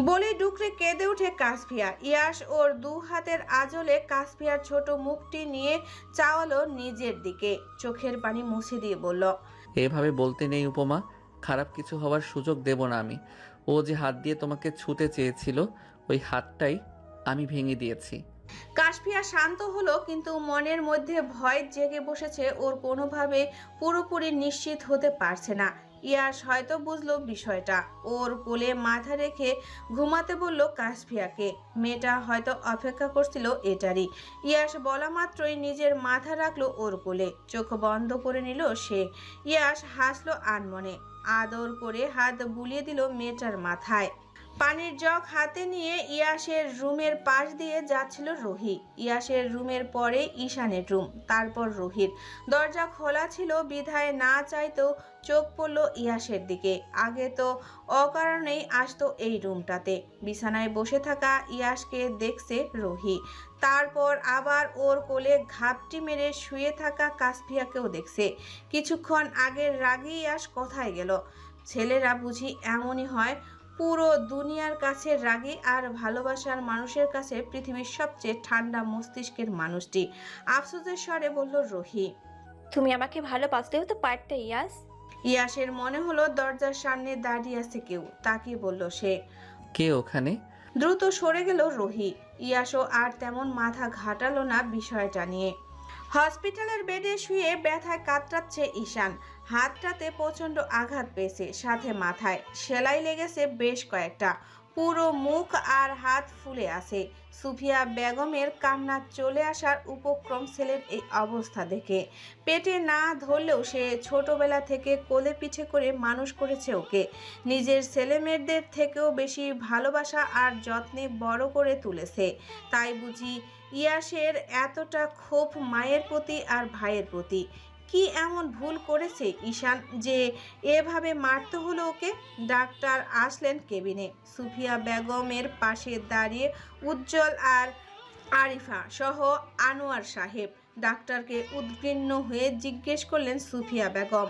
বলে ডুকরে কেঁদে উঠে কাসফিয়া। ইয়াস ওর দু হাতের আঁচলে কাসফিয়ার ছোট মুখটি নিয়ে চাওয়ালো নিজের দিকে। চোখের পানি মুছে দিয়ে বলল, এভাবে বলতে নেই উপমা, খারাপ কিছু হওয়ার সুযোগ দেব না আমি। ও যে হাত দিয়ে তোমাকে ছুঁতে চেয়েছিল, ওই হাতটাই আমি ভেঙে দিয়েছি। কাসফিয়া শান্ত হলো, কিন্তু মনের মধ্যে ভয় জেগে বসেছে ওর। কোনোভাবে পুরোপুরি নিশ্চিত হতে পারছে না ইয়াস হয়তো বুঝলো বিষয়টা, ওর কোলে মাথা রেখে ঘুমাতে বলল কাসফিয়াকে। মেয়েটা হয়তো অপেক্ষা করছিল এটারই। ইয়াস বলা মাত্রই নিজের মাথা রাখলো ওর কোলে, চোখ বন্ধ করে নিল সে। ইয়াস হাসলো আনমনে, আদর করে হাত বুলিয়ে দিল মেয়েটার মাথায়। পানির জগ হাতে নিয়ে ইয়াসের রুমের পাশ দিয়ে যাচ্ছিল রুহি। ইয়াসের রুমের পরে ঈশানের রুম, তারপর রুহির। দরজা খোলা ছিল বিধায় না চাইতেও চোখ পড়ল ইয়াসের দিকে। আগে তো অকারণেই আসতো এই রুমটাতে। বিছানায় বসে থাকা ইয়াসকে দেখছে রুহি, তারপর আবার ওর কোলে ঘাপটি মেরে শুয়ে থাকা কাসফিয়াকেও দেখছে। কিছুক্ষণ আগের রাগী ইয়াস কোথায় গেল? ছেলেরা বুঝি এমনই হয়, পুরো দুনিয়ার কাছে রাগী আর ভালোবাসার মানুষের কাছে পৃথিবীর সবচেয়ে ঠান্ডা মস্তিষ্কের মানুষটি। আফসোসের স্বরে বলল রুহি। তুমি আমাকে ভালোবাসলেও তো পারতে ইয়াস। ইয়াসের মনে হলো দরজার সামনে দাঁড়িয়ে আছে কেউ, তাকিয়ে বলল সে। কে ওখানে? দ্রুত সরে গেল রুহি। ইয়াসও আর তেমন মাথা ঘাটালো না বিষয়টা নিয়ে। হসপিটালের বেডে শুয়ে ব্যথায় কাতরাচ্ছে ঈশান। হাতটাতে প্রচন্ড আঘাত পেয়েছে, সাথে মাথায় সেলাই লেগেছে বেশ কয়েকটা। পুরো মুখ আর হাত ফুলে আছে। সুফিয়া বেগমের কান্না চলে আসার উপক্রম ছেলের এই অবস্থা দেখে। পেটে না ধরলেও সে ছোটবেলা থেকে কোলে পিঠে করে মানুষ করেছে ওকে। নিজের ছেলেমেয়েদের থেকেও বেশি ভালোবাসা আর যত্নে বড় করে তুলেছে। তাই বুঝি ইয়াসের এতটা ক্ষোভ মায়ের প্রতি আর ভাইয়ের প্রতি। কি এমন ভুল করেছে ঈশান যে এভাবে মারতে হলো ওকে? ডাক্তার আসলেন কেবিনে। সুফিয়া বেগমের পাশে দাঁড়িয়ে উজ্জ্বল আর আরিফা সহ আনোয়ার সাহেব। ডাক্তারকে উদ্বিগ্ন হয়ে জিজ্ঞেস করলেন সুফিয়া বেগম।